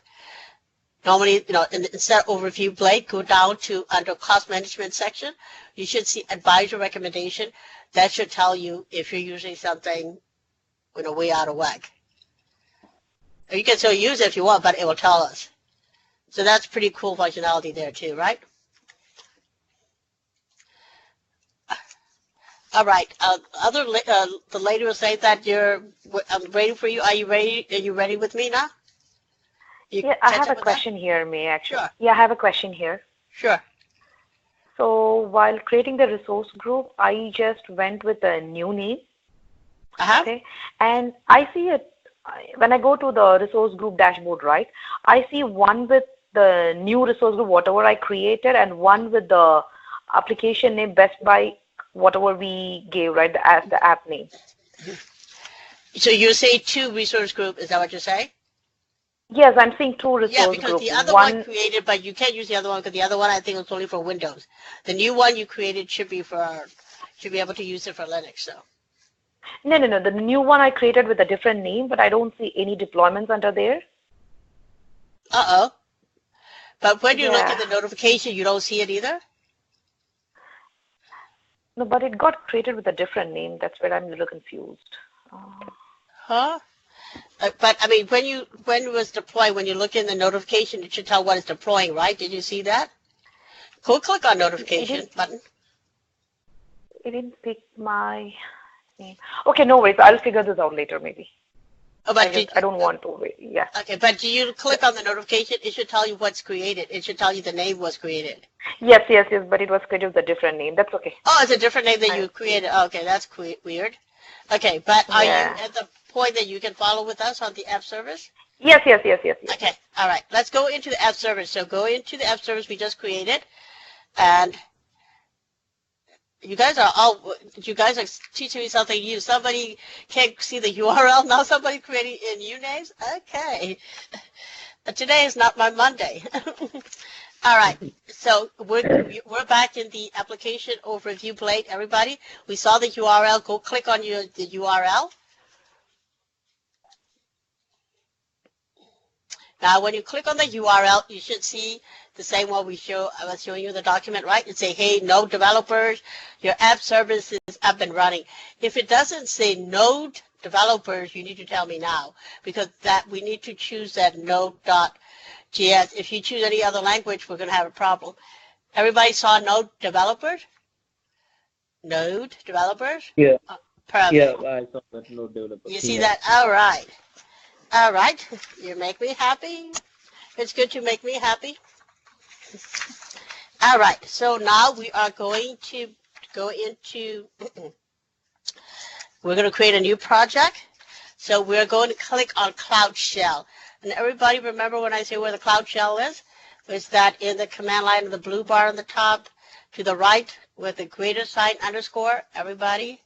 Normally, instead of overview blade, go down to under cost management section. You should see advisor recommendation. That should tell you if you're using something, way out of whack. You can still use it if you want, but it will tell us. So that's pretty cool functionality there too, right? All right. The lady was saying that I'm waiting for you. Are you ready? Are you ready with me now? Yeah, I have a question here, May, actually. Sure. Yeah, I have a question here. Sure. So while creating the resource group, I just went with a new name. Okay. And I see it when I go to the resource group dashboard, right? I see one with the new resource group, whatever I created, and one with the application name Best Buy, whatever we gave, right, as the app name. So you say two resource group, is that what you're saying? Yes, I'm seeing two resource groups. Yeah, because the other one created, but you can't use the other one because the other one I think was only for Windows. The new one you created should be able to use it for Linux. So. No. The new one I created with a different name, but I don't see any deployments under there. But when you look at the notification, you don't see it either? No, but it got created with a different name. That's where I'm a little confused. But I mean, when it was deployed, when you look in the notification, it should tell what it's deploying, right? Did you see that? Go click on notification button. It didn't pick my name. Okay, no worries. I'll figure this out later, maybe. Oh, but I don't want to wait. Yeah. Okay, but do you click on the notification? It should tell you what's created. It should tell you the name was created. Yes, but it was created with a different name. That's okay. Oh, it's a different name that you created. Okay, that's weird. Okay, but are you at the point that you can follow with us on the app service? Yes. Okay, all right. Let's go into the app service. So go into the app service we just created, and you guys are teaching me something new. Somebody can't see the URL. Now somebody creating new names? Okay. Today is not my Monday. All right. So we're back in the application overview blade, everybody. We saw the URL. Go click on the URL. Now, when you click on the URL, you should see the same one I was showing you the document, right? It say, hey, node developers, your app service is up and running. If it doesn't say node developers, you need to tell me now, because we need to choose that node.js. If you choose any other language, we're going to have a problem. Everybody saw node developers? Node developers? Yeah. Perfect. Yeah, I saw that node developers. You see that? All right. All right. You make me happy. It's good to make me happy. All right. So now we are going to go into, we're going to create a new project. So we're going to click on Cloud Shell. And everybody remember when I say where the Cloud Shell is? Is that in the command line of the blue bar on the top to the right with the greater sign underscore? Everybody?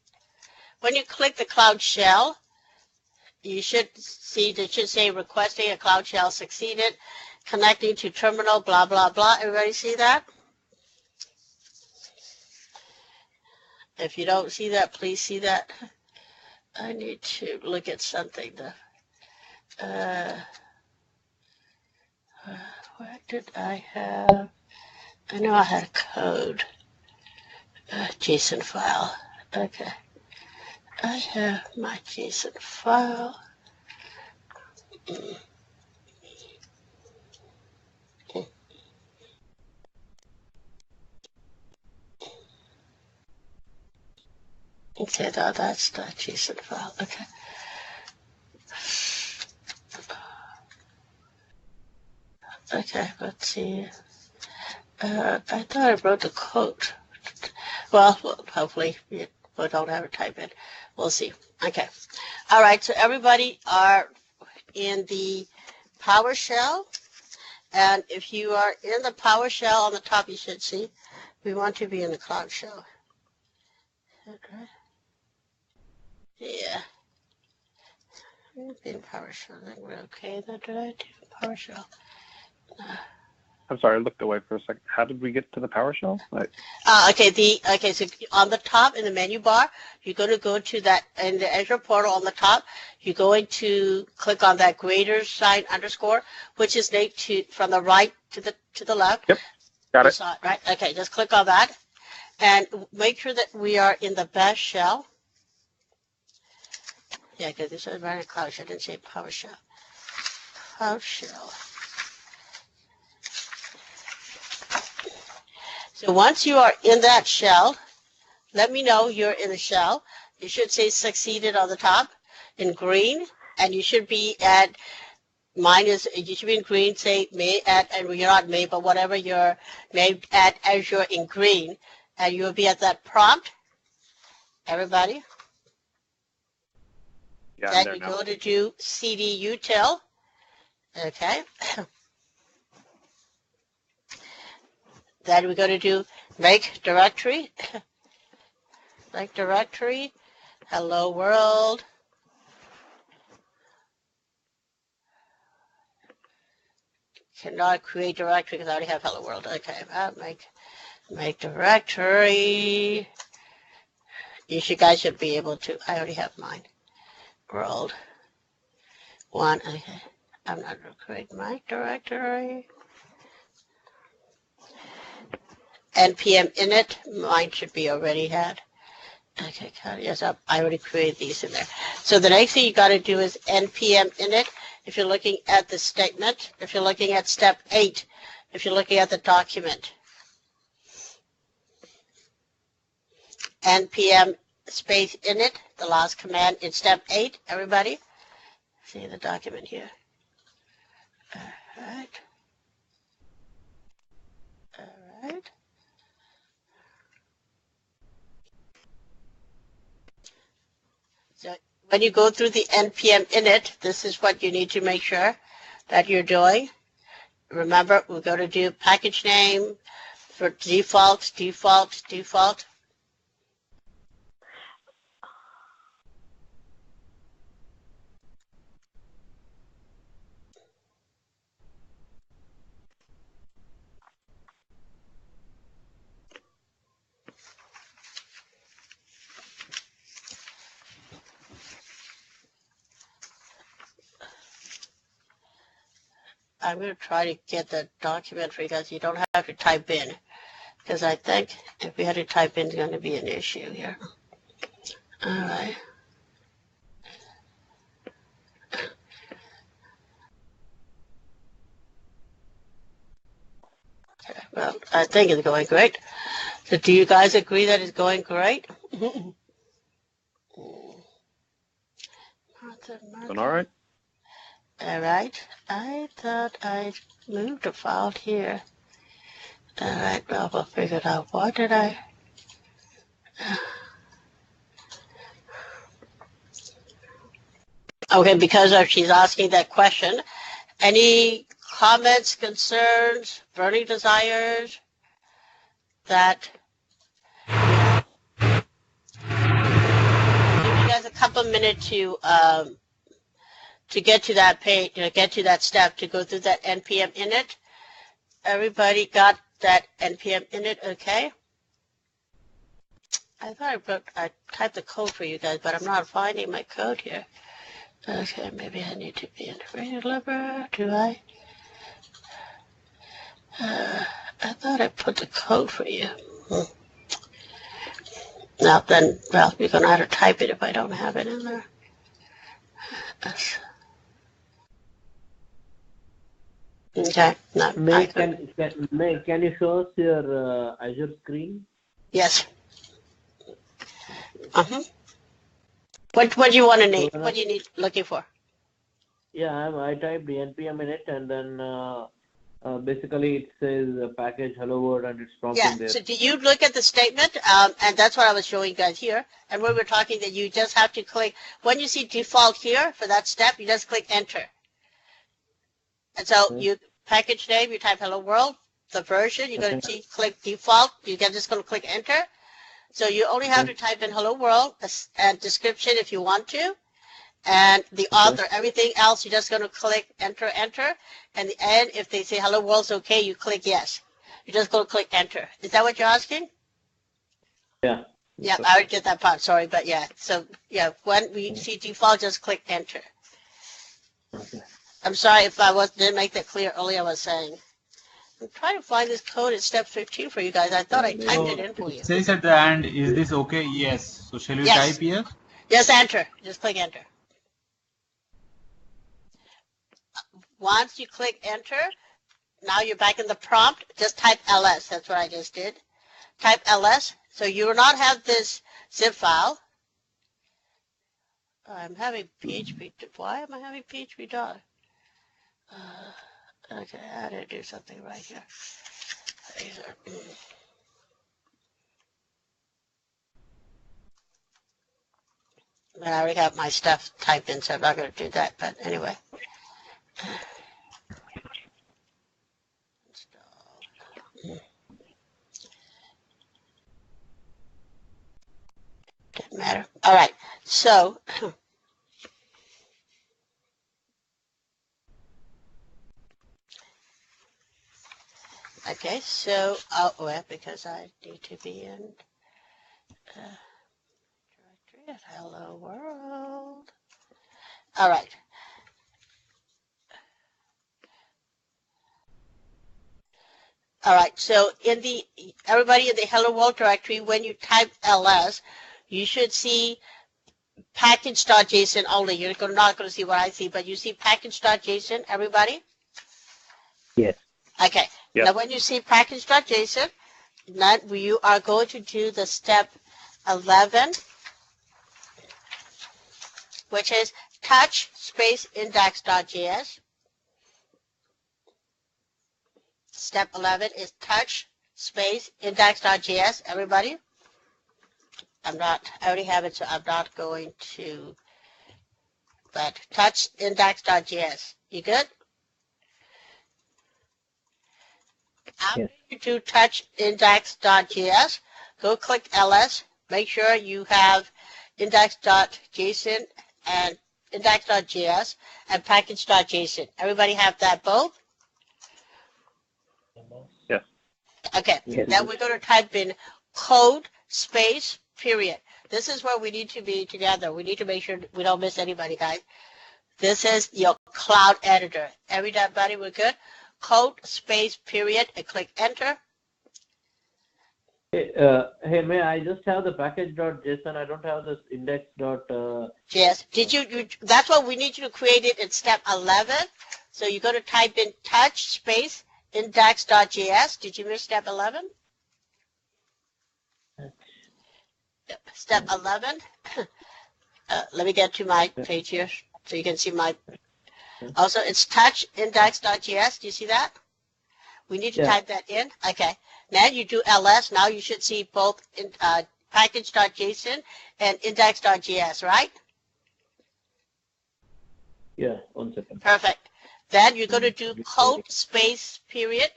When you click the Cloud Shell, you should see that should say requesting a Cloud Shell succeeded, connecting to terminal, blah, blah, blah. Everybody see that? If you don't see that, please see that. I need to look at something. Where did I have? I know I had a code. JSON file. Okay. I have my JSON file. Okay, that's the JSON file. Okay. Okay, let's see. I thought I wrote the code. Well, hopefully we don't have to type it. We'll see. Okay. All right, so everybody are in the PowerShell. And if you are in the PowerShell on the top, you should see. We want to be in the Cloud Shell. Okay. Yeah. In PowerShell, I think we're okay. Did I do PowerShell? I'm sorry, I looked away for a second. How did we get to the PowerShell? So on the top in the menu bar, you're going to go to that in the Azure portal on the top. You're going to click on that greater sign underscore, which is named from the right to the left. Yep, got it. Right? Okay, just click on that, and make sure that we are in the bash shell. Yeah, because this is running cloud. I didn't say PowerShell. PowerShell. So once you are in that shell, let me know you're in the shell. You should say succeeded on the top in green, and you should be at you should be in green, say may at, and you're not may, but whatever you're may at Azure in green, and you'll be at that prompt. Everybody. Yeah, Then you go to do cd util. Okay. Then we're going to do make directory. Make directory. Hello world. Cannot create directory because I already have hello world. Okay. Make directory. You guys should be able to. I already have mine. World. One. Okay. I'm not going to create my directory. npm init, mine should be already had. Okay, yes, I already created these in there. So the next thing you got to do is npm init. If you're looking at the statement, if you're looking at step 8, if you're looking at the document, npm space init, the last command in step 8. Everybody, see the document here. All right. All right. So when you go through the npm init, this is what you need to make sure that you're doing. Remember, we're going to do package name for default. I'm going to try to get the document for you guys. You don't have to type in, because I think if we had to type in, it's going to be an issue here. All right. Okay, well, I think it's going great. So do you guys agree that it's going great? Doing all right. All right. I thought I moved a file here. All right. Well, we'll figure it out. What did I? Okay, because she's asking that question. Any comments, concerns, burning desires that? Give you guys a couple minutes to get to that page, get to that step, to go through that npm init. Everybody got that npm init, okay? I thought I typed the code for you guys, but I'm not finding my code here. Okay, maybe I need to be integrated liver. Do I? I thought I put the code for you. Now then, well, you're going to have to type it if I don't have it in there. Okay. No, can you show us your Azure screen? Yes. What do you want to need? What do you need looking for? Yeah, I typed the npm in it, and then basically it says package hello world, and it's prompting there. So do you look at the statement? And that's what I was showing you guys here. And when we're talking that you just have to click, when you see default here for that step, you just click enter. And so you package name, you type hello world, the version, you're going to click default, you're just going to click enter. So you only have to type in hello world and description if you want to. and the author. Everything else, you're just going to click enter, enter. And the end, if they say hello world's okay, you click yes. You're just going to click enter. Is that what you're asking? Yeah. Yeah, I already did that part. Sorry, but yeah. So yeah, when we see default, just click enter. Okay. I'm sorry if didn't make that clear earlier. I was saying. I'm trying to find this code at step 15 for you guys. I thought I typed it in for you. It says at the end, is this okay? Yes. So shall we type yes? Yes, enter. Just click enter. Once you click enter, now you're back in the prompt. Just type ls. That's what I just did. Type ls. So you will not have this zip file. I'm having PHP. Why am I having PHP dot? Okay, I had to do something right here. And I already have my stuff typed in, so I'm not going to do that. But anyway. Doesn't matter. All right. So. Okay, so, well, because I need to be in directory of hello world. All right. All right, so everybody in the hello world directory, when you type ls, you should see package.json only. You're not going to see what I see, but you see package.json, everybody? Yes. Okay. Yep. Now, when you see package.json, you are going to do the step 11, which is touch space index.js. Step 11 is touch space index.js. Everybody? I already have it, so I'm not going to, but touch index.js. You good? After you do touch index.js, go click ls. Make sure you have index.json and index.js and package.json. Everybody have that both? Yes. Okay. Yes. Now we're going to type in code space period. This is where we need to be together. We need to make sure we don't miss anybody, guys. This is your cloud editor. Everybody, we're good? Code space period and click enter. Hey, may I just have the package.json? I don't have this index.js. Did you? That's what we need you to create it in step 11. So you're going to type in touch space index.js. Did you miss step 11? Step 11. Let me get to my page here so you can see my. Also, it's touch index.js. Do you see that? We need to type that in. Okay. Now you do ls. Now you should see both package.json and index.js, right? Yeah, 1 second. Perfect. Then you're going to do code space period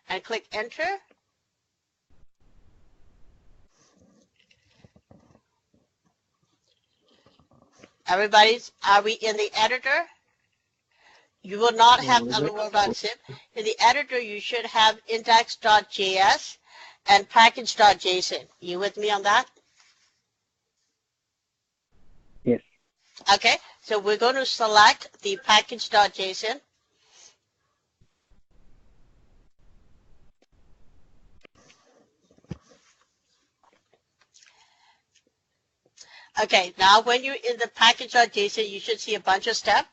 and click enter. Are we in the editor? You will not have hello-world.zip. In the editor, you should have index.js and package.json. You with me on that? Yes. Okay, so we're going to select the package.json. Okay, now when you're in the package.json, you should see a bunch of steps.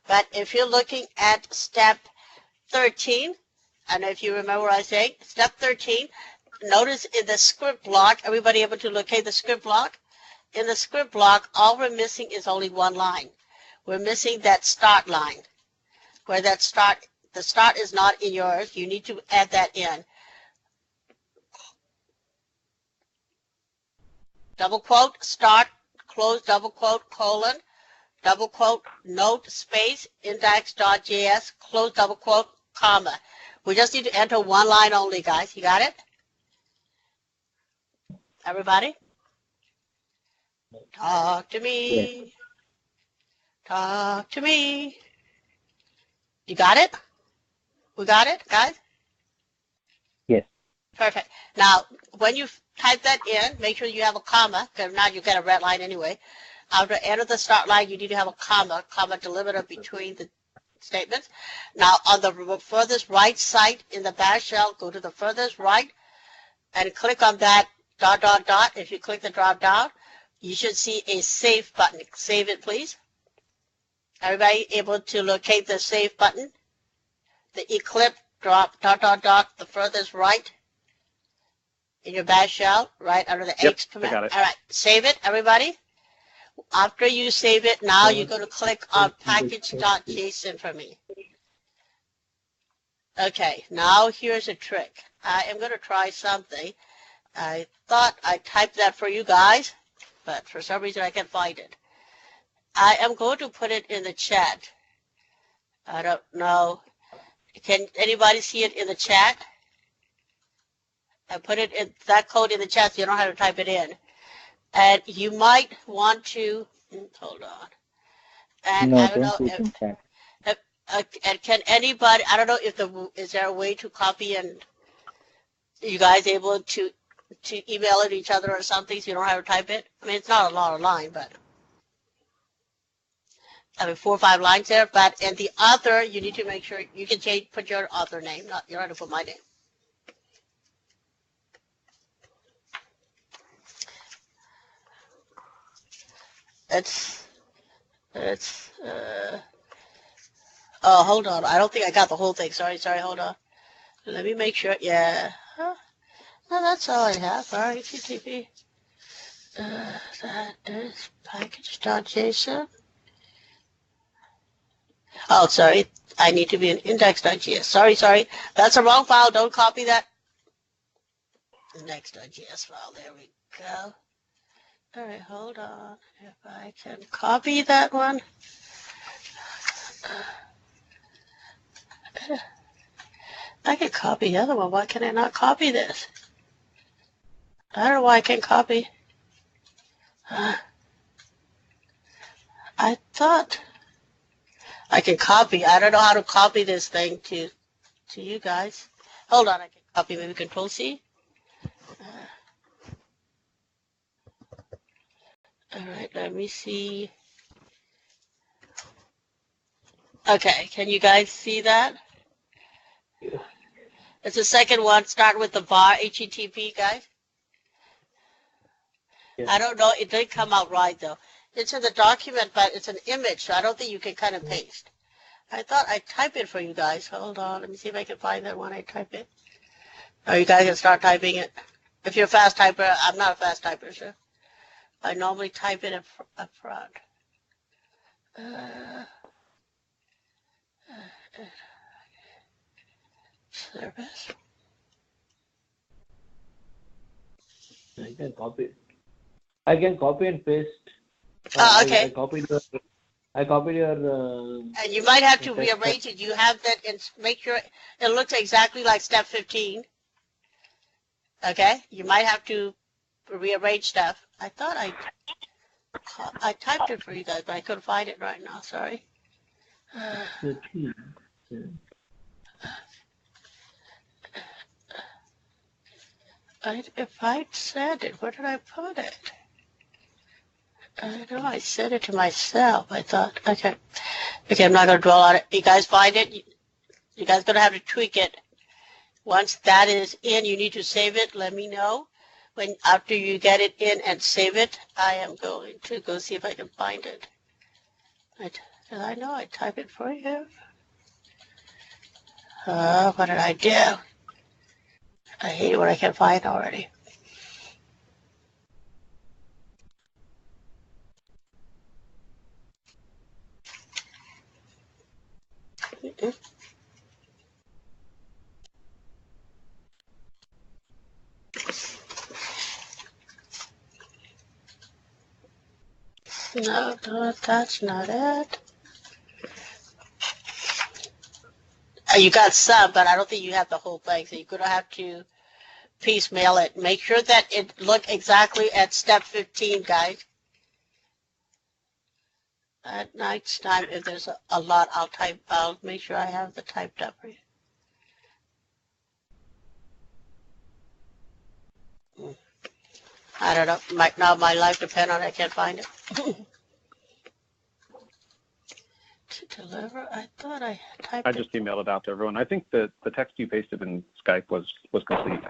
But if you're looking at step 13, I don't know if you remember what I say, step 13, notice in the script block, everybody able to locate the script block? In the script block, all we're missing is only one line. We're missing that start line, where the start is not in yours. You need to add that in. Double quote, start, close, double quote, colon, double quote, note, space, index.js, close double quote, comma. We just need to enter one line only, guys. You got it? Everybody? Talk to me. Talk to me. You got it? We got it, guys? Yes. Perfect. Now, when you type that in, make sure you have a comma, because now you get a red line anyway. After the end of the start line, you need to have a comma delimiter between the statements. Now, on the furthest right side in the bash shell, go to the furthest right and click on that ... If you click the drop down, you should see a save button. Save it, please. Everybody able to locate the save button? The eclipse drop ... the furthest right in your bash shell, right under the Yep, H command. I got it. All right, save it, everybody. After you save it, now you're going to click on package.json for me. Okay, now here's a trick. I am going to try something. I thought I typed that for you guys, but for some reason I can't find it. I am going to put it in the chat. I don't know. Can anybody see it in the chat? I put it in that code in the chat so you don't have to type it in. And you might want to, hold on. And No, I don't don't know put in chat. and can anybody, I don't know if is there a way to copy and you guys able to email it to each other or something so you don't have to type it? I mean, it's not a lot of line, but I mean 4 or 5 lines there. But and the other, you need to make sure you can put your author name, not you don't have to put my name. It's oh, hold on. I don't think I got the whole thing. Sorry, hold on. Let me make sure. Yeah. Huh? No, that's all I have. All right, HTTP. That is package.json. Oh, sorry. I need to be in index.js. Sorry. That's a wrong file. Don't copy that. Index.js file. There we go. All right, hold on. If I can copy that one. I can copy the other one. Why can I not copy this? I don't know why I can't copy. I thought I can copy. I don't know how to copy this thing to you guys. Hold on, I can copy. Maybe Control C. All right, let me see. Okay, can you guys see that? Yeah. It's the second one. Start with the bar HTTP, guys. Yeah. I don't know. It didn't come out right though. It's in the document, but it's an image, so I don't think you can kind of paste. I thought I'd type it for you guys. Hold on. Let me see if I can find that when I type it. Oh, you guys can start typing it. If you're a fast typer, I'm not a fast typer, so I normally type it up front. Service. I can copy and paste. Okay. I copied your. And you might have to rearrange it. You have that and make sure it looks exactly like step 15. Okay? You might have to rearrange stuff. I thought I typed it for you guys, but I couldn't find it right now. Sorry. If I said it, where did I put it? I know I said it to myself. I thought, okay, I'm not going to dwell on it. You guys find it? You guys going to have to tweak it. Once that is in, you need to save it. Let me know. After you get it in and save it, I am going to go see if I can find it. I know I type it for you. What did I do? I hate it when I can't find it already. No, that's not it. You got some, but I don't think you have the whole thing, so you're going to have to piecemeal it. Make sure that it look exactly at step 15, guys. At night's time, if there's a lot, I'll make sure I have the typed up for you. I don't know. Now my life depends on it. I can't find it. To deliver, I thought I typed I it. just emailed it out to everyone. I think the text you pasted in Skype was complete.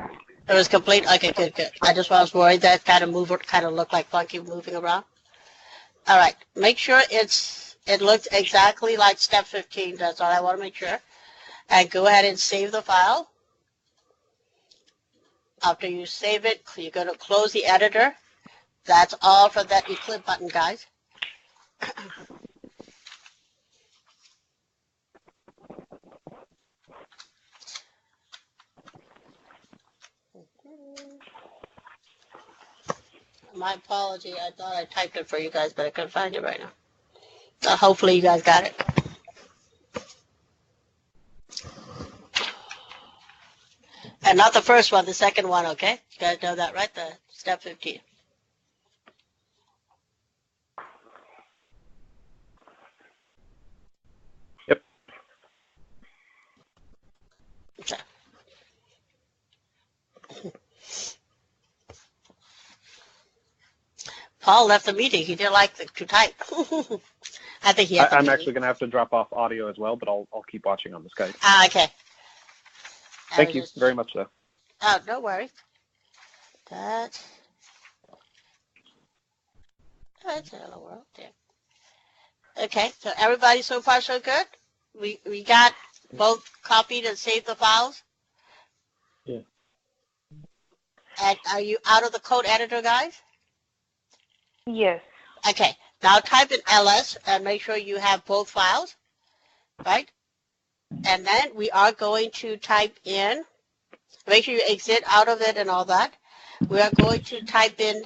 It was complete? Okay, good. I just was worried that kind of looked like funky moving around. All right. Make sure it looks exactly like step 15. That's all I want to make sure. And go ahead and save the file. After you save it, you're going to close the editor. That's all for that Eclipse button, guys. My apology. I thought I typed it for you guys, but I couldn't find it right now. So hopefully you guys got it. And not the first one, the second one, okay? You guys know that, right? The step 15. Yep. Okay. Paul left the meeting. He didn't like to type. I think he had I'm actually going to have to drop off audio as well, but I'll keep watching on the Skype. Okay. Thank you very much, though. Oh, no worries. That's hello world. Yeah. Okay, so everybody so far so good? We got both copied and saved the files? Yeah. And are you out of the code editor, guys? Yes. Okay, now type in ls and make sure you have both files, right? And then we are going to type in, make sure you exit out of it and all that. We are going to type in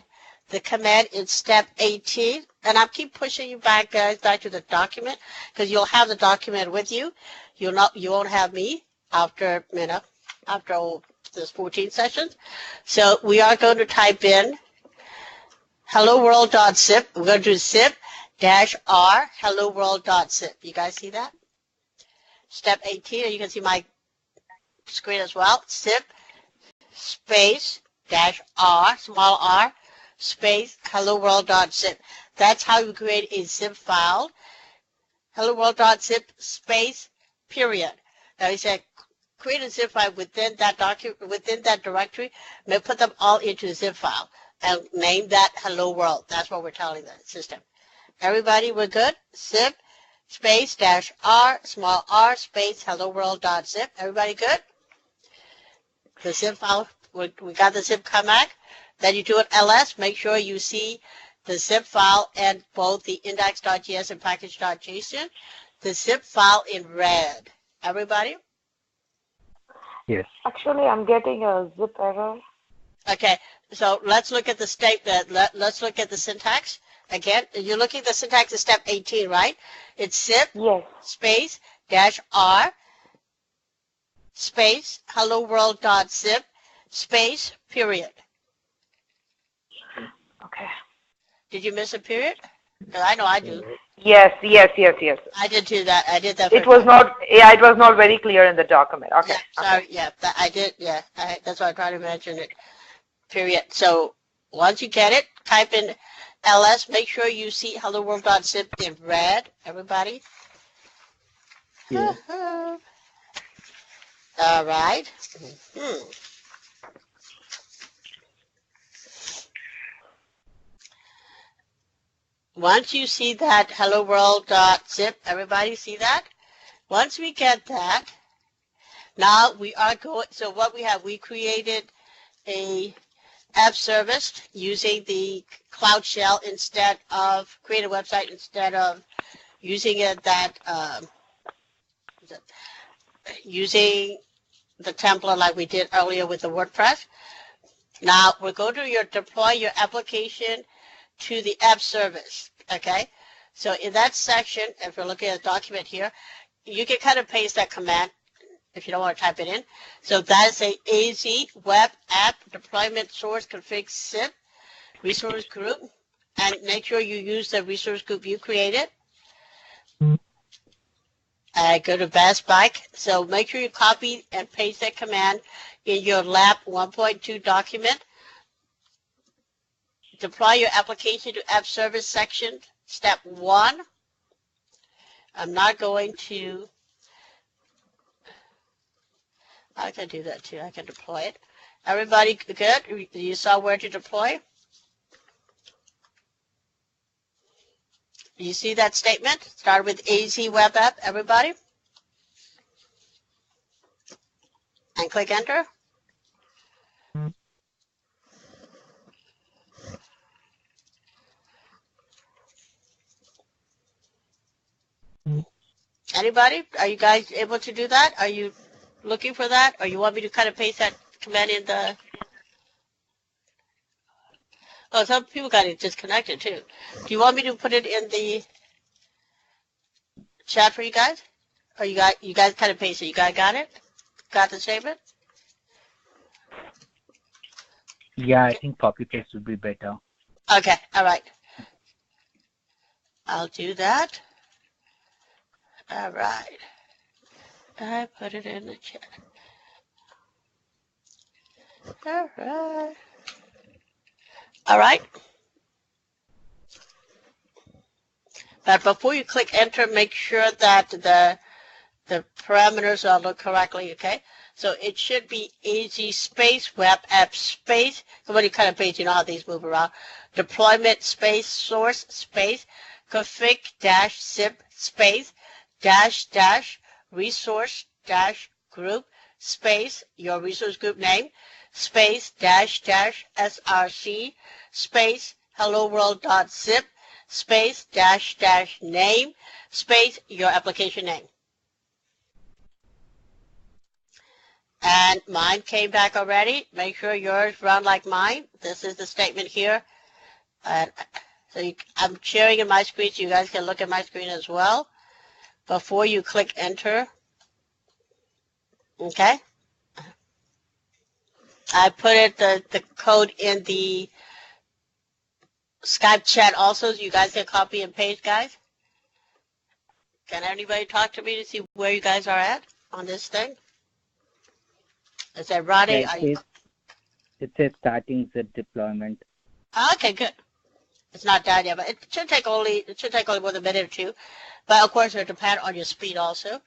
the command in step 18. And I'll keep pushing you back, guys, back to the document, because you'll have the document with you. You won't have me after, after this 14 sessions. So we are going to type in helloworld.zip. We're going to do zip-r helloworld.zip. You guys see that? Step 18, and you can see my screen as well. Zip space -r, small r, space helloworld.zip. That's how you create a zip file. Helloworld.zip space period. Now he said create a zip file within that document, within that directory, and put them all into a zip file and name that hello world. That's what we're telling the system. Everybody, we're good? Zip space -r, small r, space helloworld.zip. Everybody good? The zip file, we got the zip command. Then you do an ls, make sure you see the zip file and both the index.js and package.json. The zip file in red. Everybody? Yes. Actually, I'm getting a zip error. Okay, so let's look at the statement. Let's look at the syntax. Again, you're looking at the syntax in step 18, right? It's zip space -r space helloworld.zip space period. Okay. Did you miss a period? Because I know I do. Yes. I did do that. I did that. It was not. Yeah, it was not very clear in the document. Okay. Yeah, sorry. Yeah, I did. Yeah, that's why I tried to mention it. Period. So once you get it, type in ls. Make sure you see helloworld.zip in red. Everybody. Yeah. All right. Once you see that helloworld.zip, everybody see that? Once we get that, now we are going, so what we have, we created a app service using the Cloud Shell instead of, create a website instead of using it using the template like we did earlier with the WordPress. Now we're going to deploy your application to the app service, okay? So in that section, if you're looking at the document here, you can kind of paste that command if you don't want to type it in. So that is a AZ web app deployment source config zip resource group, and make sure you use the resource group you created. Go to Best Bike. So make sure you copy and paste that command in your lab 1.2 document. Deploy your application to app service section. Step 1. I'm not going to, I can do that too. I can deploy it. Everybody good? You saw where to deploy? You see that statement? Start with AZ web app, everybody. And click enter. Anybody? Are you guys able to do that? Are you looking for that? Or you want me to kind of paste that command in the... Oh, some people got it disconnected too. Do you want me to put it in the chat for you guys? Or you guys kind of paste it? You guys got it? Got the statement? Yeah, I think copy paste would be better. Okay, all right. I'll do that. All right. I put it in the chat. All right. All right. But before you click enter, make sure that the parameters are looked correctly, okay? So it should be AZ space, web app space. So when you kind of paste, you know how these move around. Deployment space, source space, config dash zip space, dash dash resource dash group space, your resource group name, space dash dash src space hello world.zip space dash dash name space your application name. And mine came back already. Make sure yours run like mine. This is the statement here. And so I'm sharing in my screen so you guys can look at my screen as well before you click enter. Okay. I put it the code in the Skype chat also, so you guys can copy and paste, guys. Can anybody talk to me to see where you guys are at on this thing? Is that Rodney? Yeah, it says starting zip deployment. Okay, good. It's not done yet, but it should take only more than a minute or two. But of course, it will depend on your speed also.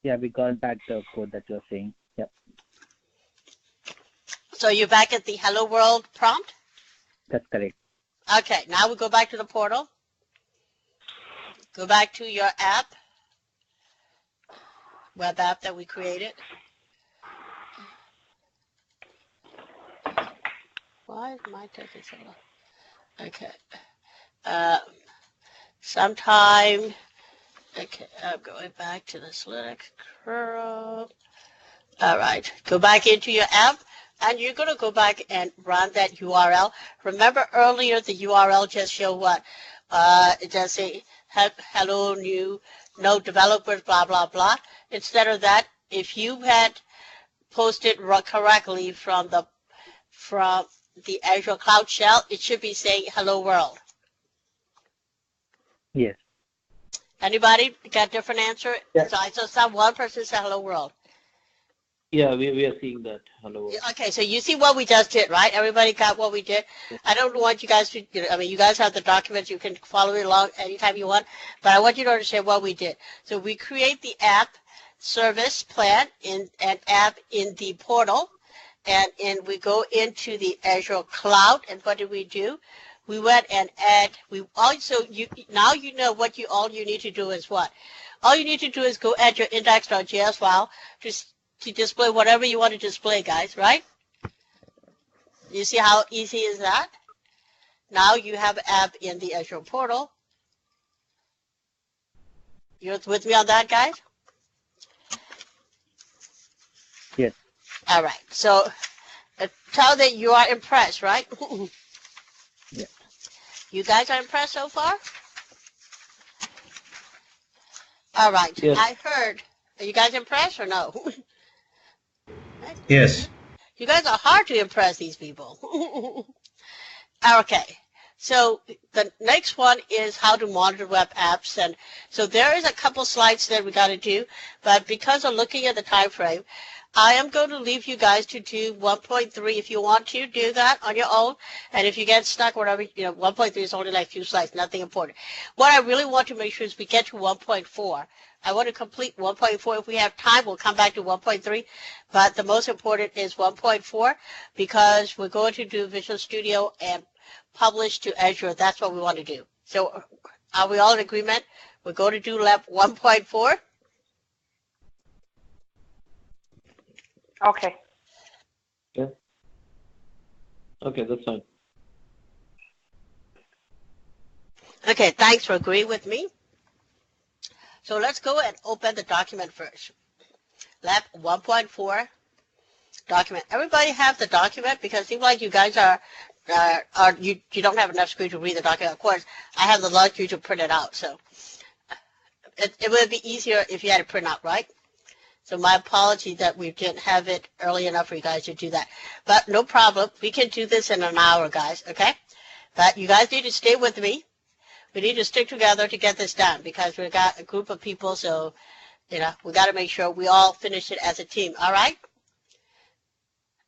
Yeah, we got back the code that you're saying. Yep. So you're back at the hello world prompt? That's correct. Okay, now we go back to the portal. Go back to your app, web app that we created. Why is my taking so long? Okay. Sometime, okay, I'm going back to this Linux curl. All right, go back into your app, and you're going to go back and run that URL. Remember earlier the URL just showed what? It just say hello new, no developers, blah, blah, blah. Instead of that, if you had posted correctly from the Azure Cloud Shell, it should be saying hello world. Yes. Anybody got a different answer? Yes. So I saw one person said hello world. Yeah, we are seeing that. Hello. Okay, so you see what we just did, right? Everybody got what we did. I don't want you guys to, I mean, you guys have the documents. You can follow it along anytime you want, but I want you to understand what we did. So we create the app service plan in an app in the portal, and we go into the Azure Cloud, and what did we do? We went and now you know what all you need to do is what? All you need to do is go add your index.js file to display whatever you want to display, guys, right? You see how easy is that? Now you have an app in the Azure portal. You're with me on that, guys? Yes. All right. So tell that you are impressed, right? Yeah. You guys are impressed so far? All right. Yes. I heard. Are you guys impressed or no? Yes. You guys are hard to impress these people. Okay. So the next one is how to monitor web apps. And so there is a couple slides that we got to do, but because of looking at the time frame, I am going to leave you guys to do 1.3 if you want to do that on your own. And if you get stuck, whatever, 1.3 is only like a few slides, nothing important. What I really want to make sure is we get to 1.4. I want to complete 1.4. If we have time, we'll come back to 1.3. But the most important is 1.4 because we're going to do Visual Studio and publish to Azure. That's what we want to do. So are we all in agreement? We're going to do lab 1.4. Okay. Yeah. Okay, that's fine. Okay, thanks for agreeing with me. So let's go and open the document first. Lab 1.4 document. Everybody have the document because it seems like you guys you don't have enough screen to read the document. Of course, I have the luxury to print it out, so it would be easier if you had to print out, right? So my apology that we didn't have it early enough for you guys to do that. But no problem. We can do this in an hour, guys, okay? But you guys need to stay with me. We need to stick together to get this done because we've got a group of people, so, we got to make sure we all finish it as a team, all right?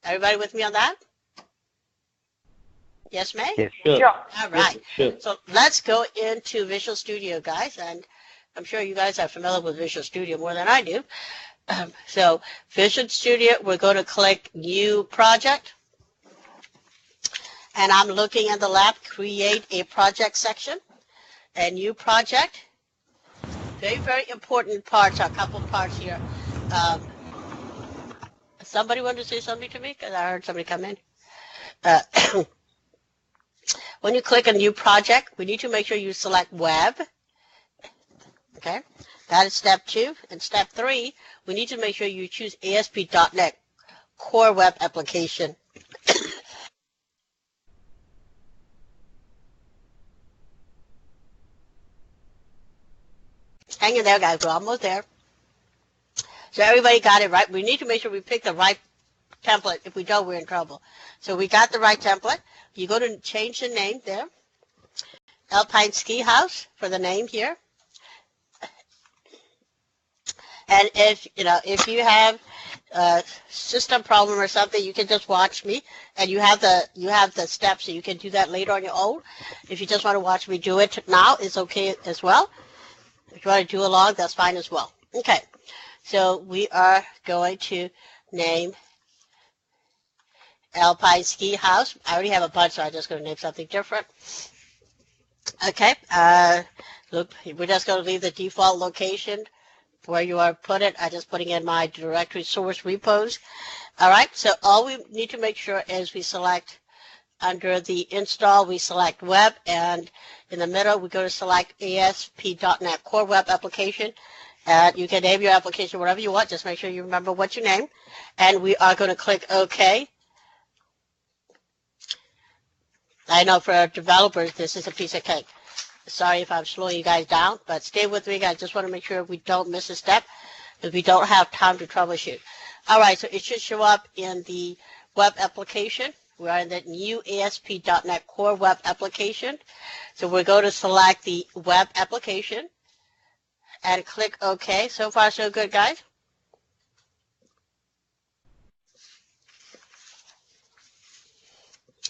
Everybody with me on that? Yes, May? Yes. Sure. All right. Sure. So let's go into Visual Studio, guys, and I'm sure you guys are familiar with Visual Studio more than I do. So Visual Studio, we're going to click New Project. And I'm looking at the lab, Create a Project section. A New Project. Very, very important parts, a couple parts here. Somebody want to say something to me? Because I heard somebody come in. When you click a New Project, we need to make sure you select Web. Okay, that is step 2. And step 3, we need to make sure you choose ASP.NET Core Web Application. Hang in there, guys. We're almost there. So everybody got it right. We need to make sure we pick the right template. If we don't, we're in trouble. So we got the right template. You go to change the name there. Alpine Ski House for the name here. And if you have a system problem or something, you can just watch me, and you have the steps, so you can do that later on your own. If you just want to watch me do it now, it's okay as well. If you want to do along, that's fine as well. Okay, so we are going to name Alpine Ski House. I already have a bunch, so I'm just going to name something different. Okay, look, we're just going to leave the default location where you are put it. I'm just putting in my directory source repos. All right, so all we need to make sure is we select under the install, we select web, and in the middle, we go to select ASP.NET Core Web Application. You can name your application whatever you want. Just make sure you remember what you name. And we are going to click OK. I know for developers, this is a piece of cake. Sorry if I'm slowing you guys down, but stay with me. I just want to make sure we don't miss a step because we don't have time to troubleshoot. All right, so it should show up in the web application. We are in the new ASP.NET Core Web Application. So we're going to select the web application and click OK. So far, so good, guys.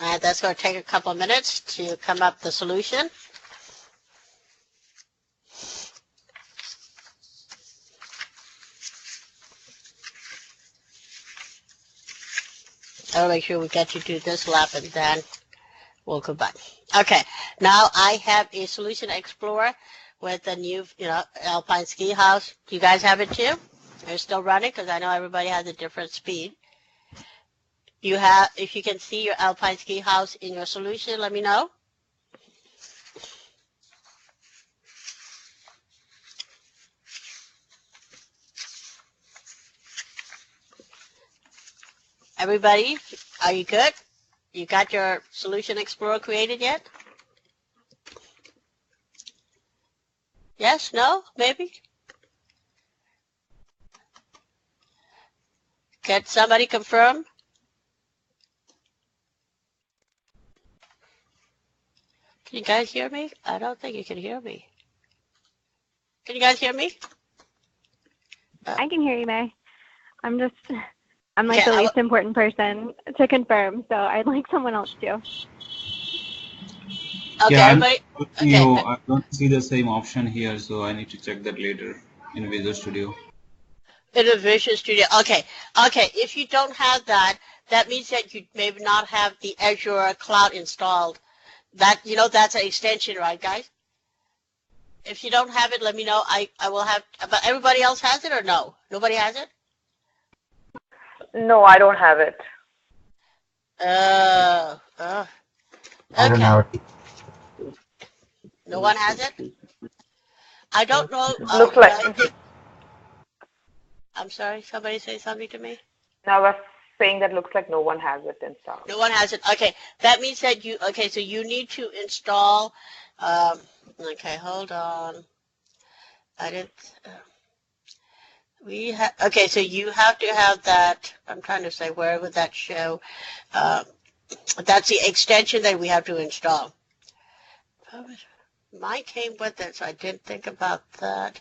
And that's going to take a couple of minutes to come up the solution. I'll make sure we get you to this lab and then we'll go back. Okay, now I have a Solution Explorer with the new, Alpine Ski House. Do you guys have it too? Are you still running? Because I know everybody has a different speed. You have, if you can see your Alpine Ski House in your solution, let me know. Everybody, are you good? You got your Solution Explorer created yet? Yes? No? Maybe? Can somebody confirm? Can you guys hear me? I don't think you can hear me. Can you guys hear me? I can hear you, May. I'm like Okay, the least important person to confirm, so I'd like someone else to. Okay, Yeah, everybody. Okay. I don't see the same option here, so I need to check that later in Visual Studio. In the Visual Studio. Okay. Okay. If you don't have that, that means that you maybe not have the Azure cloud installed. That, that's an extension, right, guys? If you don't have it, let me know. I will have, but everybody else has it or no? Nobody has it? No, I don't have it. I don't Okay. have it. No one has it? I don't know. Looks like. I'm sorry, somebody say something to me? No, I was saying that looks like no one has it installed. No one has it. Okay, that means that so you need to install, okay, hold on. I didn't, okay, so you have to have that, I'm trying to say, where would that show? That's the extension that we have to install. Mine came with it, so I didn't think about that.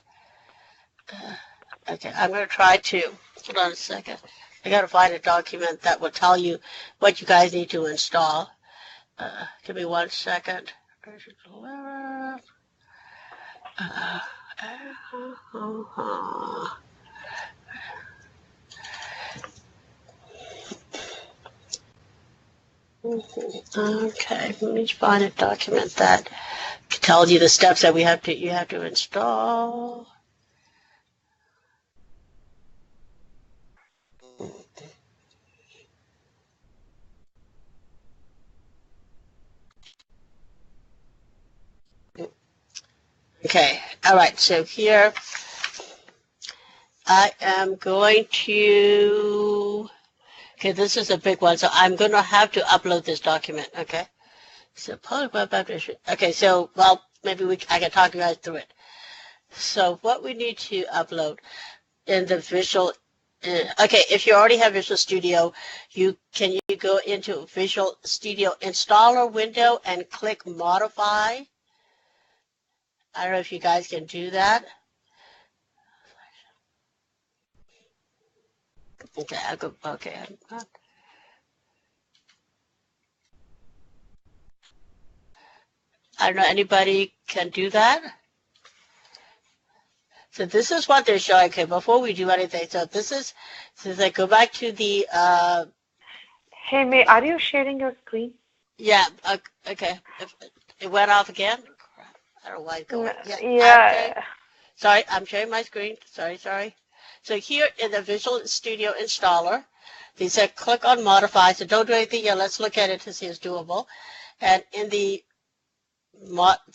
Okay, I'm going to try to, hold on a second. I got to find a document that will tell you what you guys need to install. Give me 1 second. Okay, let me find a document that tells you the steps that you have to install. Okay, all right, so here I am going to, okay, this is a big one, so I'm going to have to upload this document, okay? So public web application, okay, so, well, maybe I can talk you guys through it. So what we need to upload in the Visual, okay, if you already have Visual Studio, can you go into Visual Studio Installer window and click Modify? I don't know if you guys can do that. Okay, I'll go, okay. I don't know, anybody can do that? So this is what they're showing. Okay, before we do anything, so since I go back to the, Hey, May, are you sharing your screen? yeah, okay. It went off again? Crap. I don't know why it's going. Yeah. Sorry, I'm sharing my screen. Sorry. So here in the Visual Studio Installer, they said click on Modify. So don't do anything yet. Let's look at it to see if it's doable. And in the,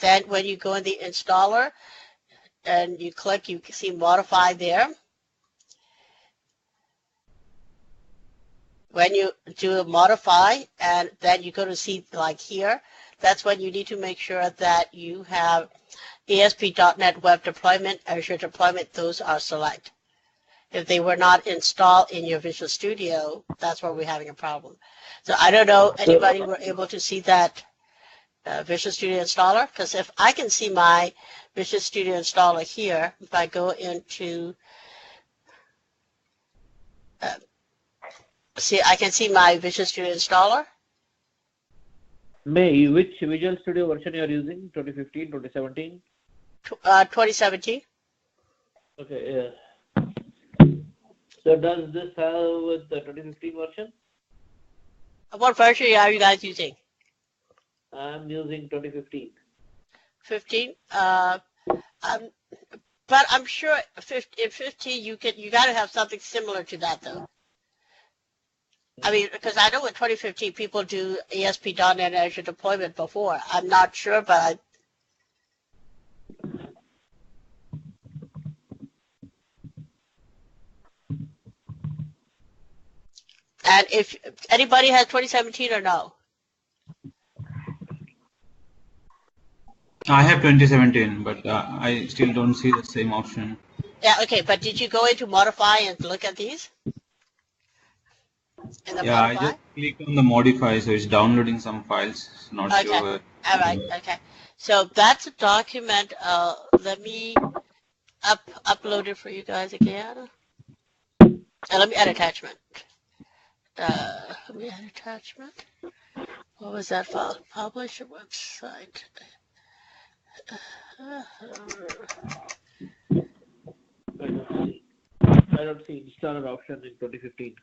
then when you go in the Installer and you click, you can see Modify there. When you do a Modify and then you go to see like here, that's when you need to make sure that you have ASP.NET Web Deployment, Azure Deployment, those are select. If they were not installed in your Visual Studio, that's where we're having a problem. So I don't know, anybody were able to see that Visual Studio installer? Because if I can see my Visual Studio installer here, if I go into, I can see my Visual Studio installer. May, which Visual Studio version you are using? 2015, 2017? 2017. Okay, yeah. So does this have with the 2015 version? What version are you guys using? I'm using 2015. 15. But I'm sure in 15 you got to have something similar to that though. I mean, because I know in 2015 people do ASP.NET Azure deployment before. I'm not sure, but and if anybody has 2017 or no? I have 2017, but I still don't see the same option. Yeah, okay, but did you go into Modify and look at these? Yeah, I just click on the Modify, so it's downloading some files. Not sure. All right, okay. So that's a document. Let me upload it for you guys again. Let me add attachment. Let me add attachment. What was that file? Publish a website. I don't see installer option in 2015.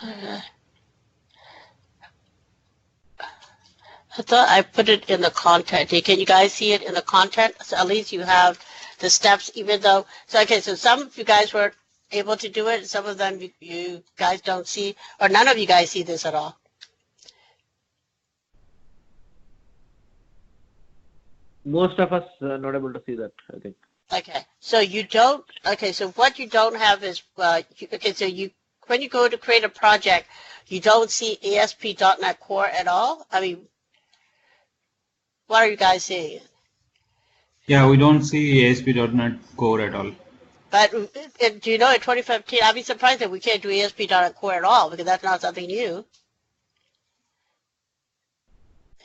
Okay. I thought I put it in the content. Can you guys see it in the content? So at least you have the steps, even though, so okay, so some of you guys were able to do it, some of them you guys don't see, or none of you guys see this at all. Most of us are not able to see that, I think. Okay, so you don't, okay, so what you don't have is, okay, so when you go to create a project, you don't see ASP.NET Core at all? I mean, what are you guys seeing? Yeah, we don't see ASP.NET Core at all. But do you know in 2015, I'd be surprised that we can't do ASP.NET Core at all, because that's not something new.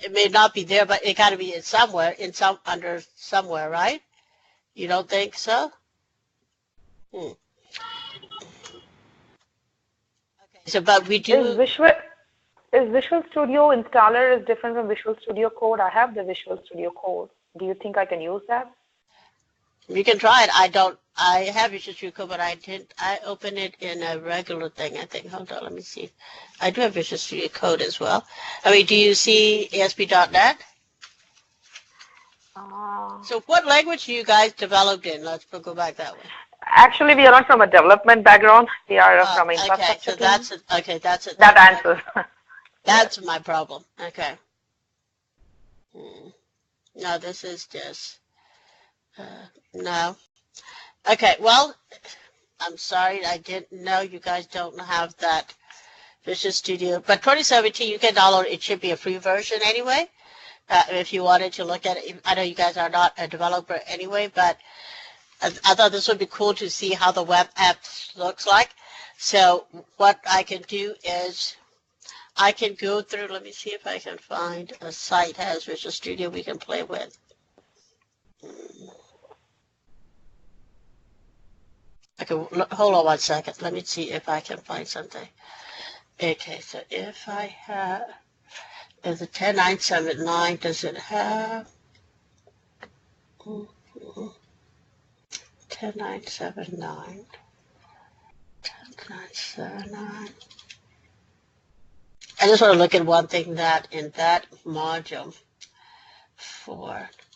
It may not be there, but it got to be somewhere, under somewhere, right? You don't think so? Okay, so but we do. Is Visual Studio installer is different from Visual Studio Code? I have the Visual Studio Code. Do you think I can use that? You can try it. I have Visual Studio Code, but I opened it in a regular thing, I think. Hold on, let me see. I do have Visual Studio Code as well. I mean, do you see ASP.NET? So what language do you guys developed in? Let's go back that way. Actually, we are not from a development background. We are from infrastructure. Okay, so that's it. That answers. That's my problem. Okay. No, this is just, no. Okay, well, I'm sorry, I didn't know you guys don't have that Visual Studio. But 2017, you can download it. It should be a free version anyway, if you wanted to look at it. I know you guys are not a developer anyway, but I thought this would be cool to see how the web app looks like. So what I can do is I can go through, let me see if I can find a site that has Visual Studio we can play with. Okay, hold on one second. Let me see if I can find something. Okay, so if I have, is it 10979, does it have 10979, 10979. I just want to look at one thing that in that module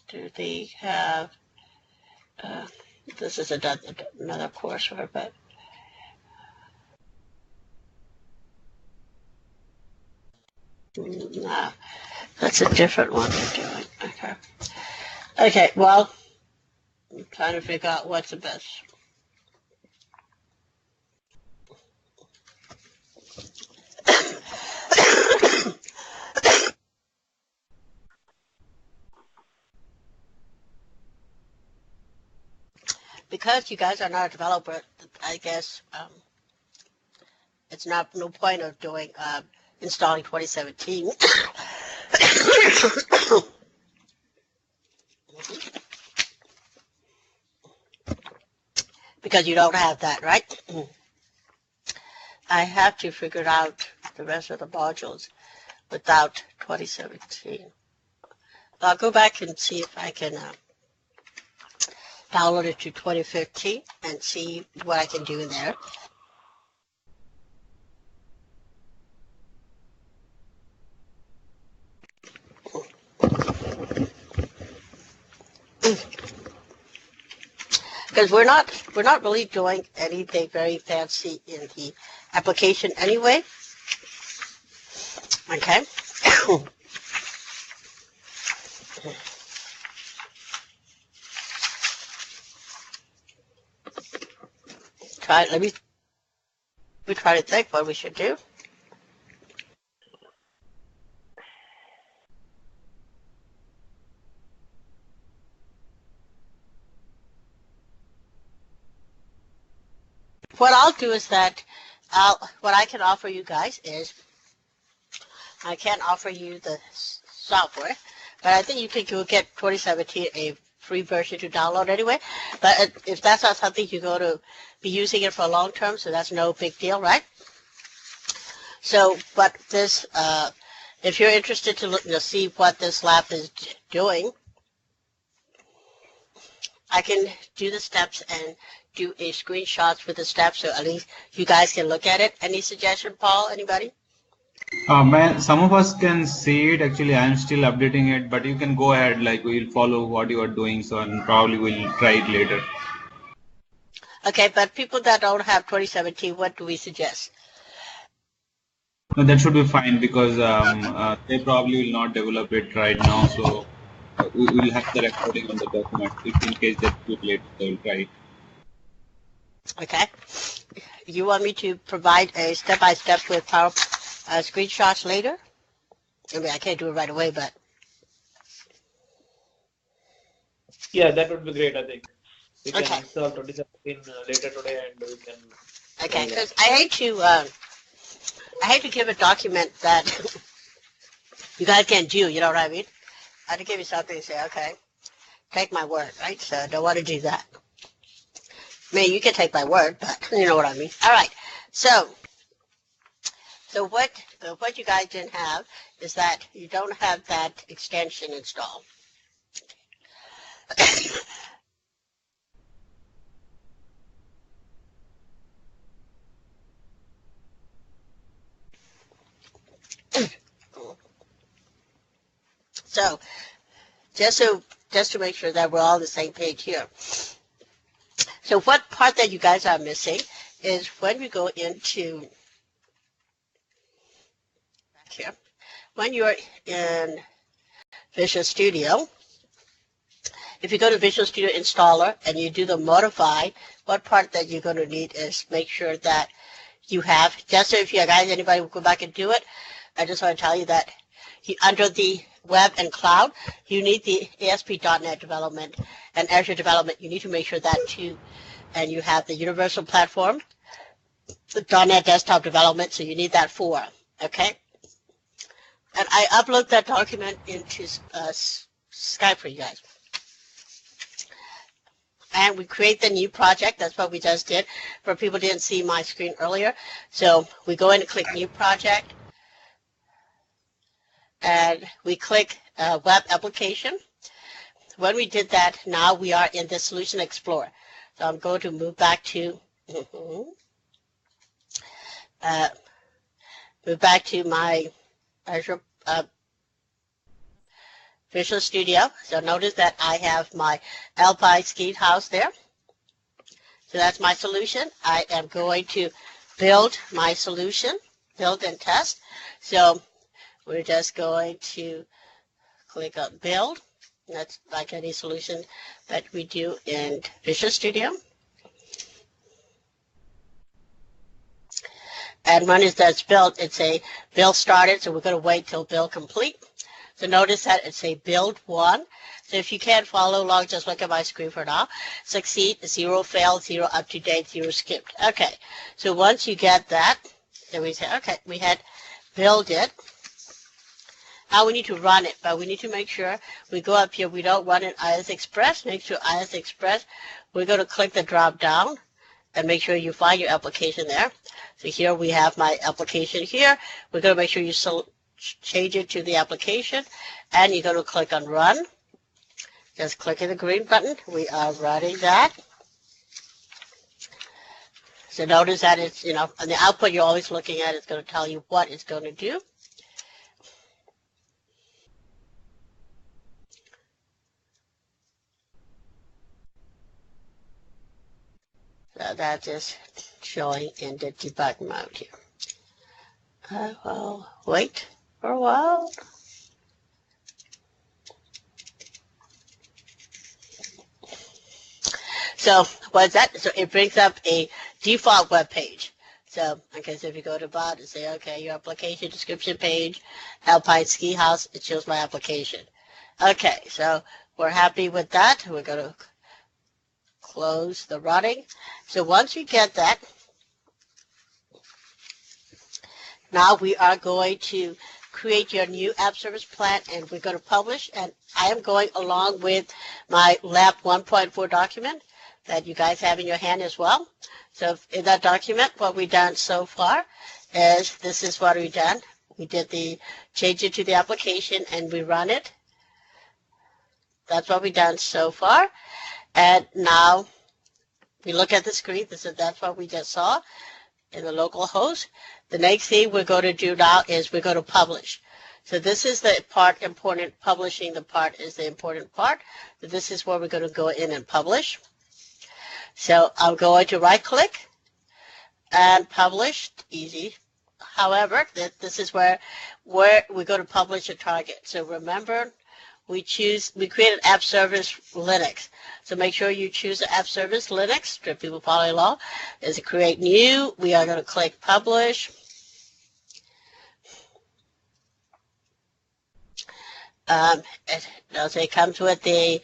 do they have, this is another courseware, but no, that's a different one they're doing. Okay. Okay, well, I'm trying to figure out what's the best. Because you guys are not a developer, I guess it's no point of doing installing 2017. Because you don't have that, right? I have to figure out the rest of the modules without 2017. I'll go back and see if I can download it to 2015 and see what I can do in there. Because we're not really doing anything very fancy in the application anyway. Okay. Let me try to think what we should do. what I'll do is that what I can offer you guys is I can't offer you the software, but I think you can go get 2017 a free version to download anyway. But if that's not something you're going to be using it for long term, so that's no big deal, right? So, but this, if you're interested to look, see what this lab is doing, I can do the steps and do a screenshot with the steps, so at least you guys can look at it. Any suggestion, Paul? Anybody? Man, some of us can see it. Actually, I'm still updating it, but you can go ahead. Like we'll follow what you are doing, so and probably we'll try it later. Okay, but people that don't have 2017, what do we suggest? No, that should be fine because they probably will not develop it right now. So we will have the recording on the document. If in case that's too late, they will try it. Okay. You want me to provide a step-by-step with power screenshots later? I mean, I can't do it right away, but... Yeah, that would be great, I think. We can okay. install 2017 later today and we can... Okay, because I hate to give a document that you guys can't do, you know what I mean? I had to give you something and say, okay, take my word, right? So I don't want to do that. I mean, you can take my word, but you know what I mean. All right, so what you guys didn't have is that you don't have that extension installed. So, just to make sure that we're all on the same page here. So what part that you guys are missing is when we go into back here, when you're in Visual Studio, if you go to Visual Studio Installer and you do the modify, what part that you're going to need is make sure that you have, just so if you guys, anybody will go back and do it, I just want to tell you that under the web and cloud, you need the ASP.NET development and Azure development. You need to make sure that too. And you have the universal platform, the .NET desktop development, so you need that for, okay? And I upload that document into Skype for you guys. And we create the new project. That's what we just did. For people who didn't see my screen earlier. So we go in and click New Project. And we click Web Application. When we did that, now we are in the Solution Explorer. So I'm going to move back to my Azure Visual Studio. So notice that I have my Alpine Ski House there. So that's my solution. I am going to build my solution, build and test. So we're just going to click on Build. That's like any solution that we do in Visual Studio. And when that's built, it's a build started, so we're going to wait till build complete. So notice that it's a build 1. So if you can't follow along, just look at my screen for now. Succeed, 0 failed, 0 up to date, 0 skipped. Okay, so once you get that, then we say, okay, we had build it. Now we need to run it, but we need to make sure we go up here. We don't run it IS Express. Next to IS Express, we're going to click the drop down and make sure you find your application there. So here we have my application here. We're going to make sure you change it to the application, and you're going to click on Run. Just click the green button. We are running that. So notice that it's, on the output you're always looking at, it's going to tell you what it's going to do. So that is showing in the debug mode here. I will wait for a while. So what's that? So it brings up a default web page. So, okay, so if you go to About and say, okay, your application description page, Alpine Ski House, it shows my application. Okay, so we're happy with that. We're going to close the running. So once you get that, Now we are going to create your new app service plan, and we're going to publish. And I am going along with my lab 1.4 document that you guys have in your hand as well. So in that document, what we've done so far is this is what we've done. We did the change it to the application and we run it. That's what we've done so far. And now we look at the screen. That's what we just saw in the local host. The next thing we're going to do now is we're going to publish. So this is the part important. Publishing the part is the important part. So this is where we're going to go in and publish. So I'm going to right click and publish. Easy. However, this is where we're going to publish a target. So remember, we create an app service Linux. So make sure you choose the app service Linux. If people follow along, is to create new. We are going to click publish. It comes with the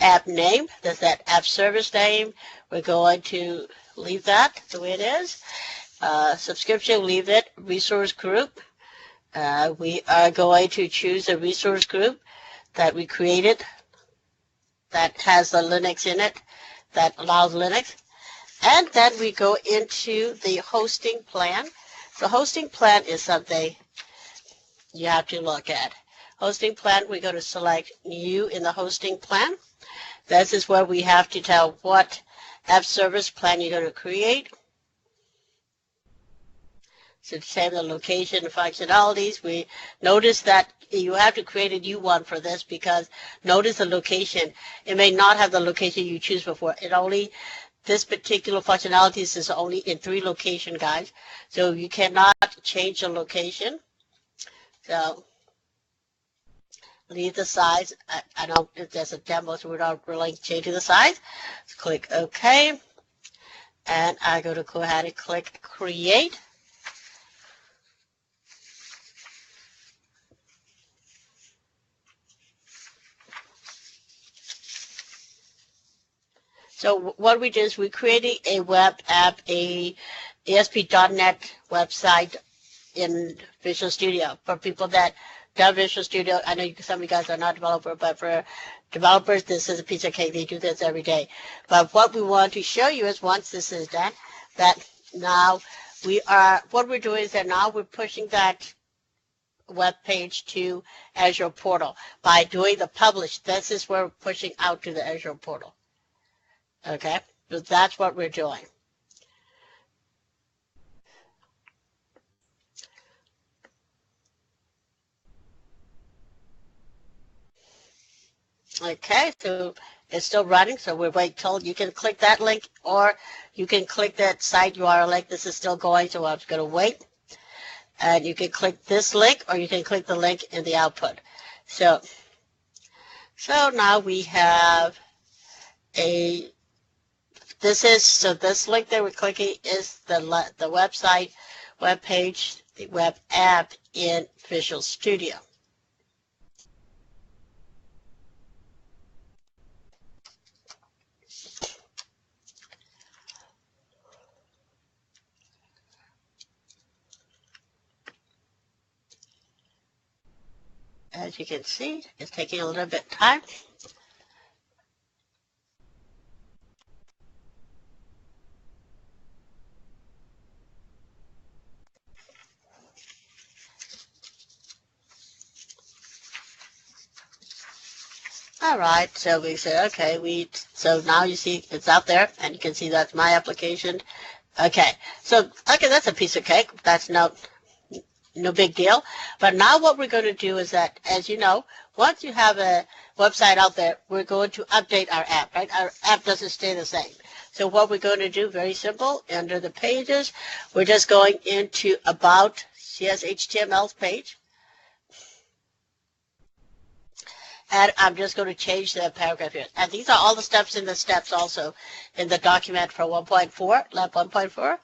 app name. That's that app service name. We're going to leave that the way it is. Subscription, leave it. Resource group. We are going to choose a resource group that we created that has the Linux in it, that allows Linux. And then we go into the hosting plan. So hosting plan is something you have to look at. Hosting plan, we're going to select new in the hosting plan. This is where we have to tell what app service plan you're going to create. So to say the location and functionalities, we notice that you have to create a new one for this because notice the location. It may not have the location you choose before. This particular functionalities is only in 3 location, guys. So you cannot change the location. So leave the size. I know there's a demo, so we're not really changing the size. Let's click OK. And I'm going to go ahead and click Create. So what we did is we created a web app, a ASP.NET website in Visual Studio for people that done Visual Studio. I know some of you guys are not developers, but for developers, this is a piece of cake. They do this every day. But what we want to show you is once this is done, that now what we're doing is that now we're pushing that web page to Azure portal by doing the publish. This is where we're pushing out to the Azure portal. Okay, so that's what we're doing. Okay, so it's still running, so we'll wait till you can click that link or you can click that site URL link. This is still going, so I'm just going to wait. And you can click this link or you can click the link in the output. So now we have this link that we're clicking is the website, web page, the web app in Visual Studio. As you can see, it's taking a little bit of time. All right, so we said, okay, so now you see it's out there, and you can see that's my application. Okay, that's a piece of cake. That's no big deal. But now what we're going to do is that, as you know, once you have a website out there, we're going to update our app, right? Our app doesn't stay the same. So what we're going to do, very simple, under the pages, we're just going into About CSHTML page. And I'm just going to change the paragraph here. And these are all the steps in the steps also in the document for 1.4, lab 1.4.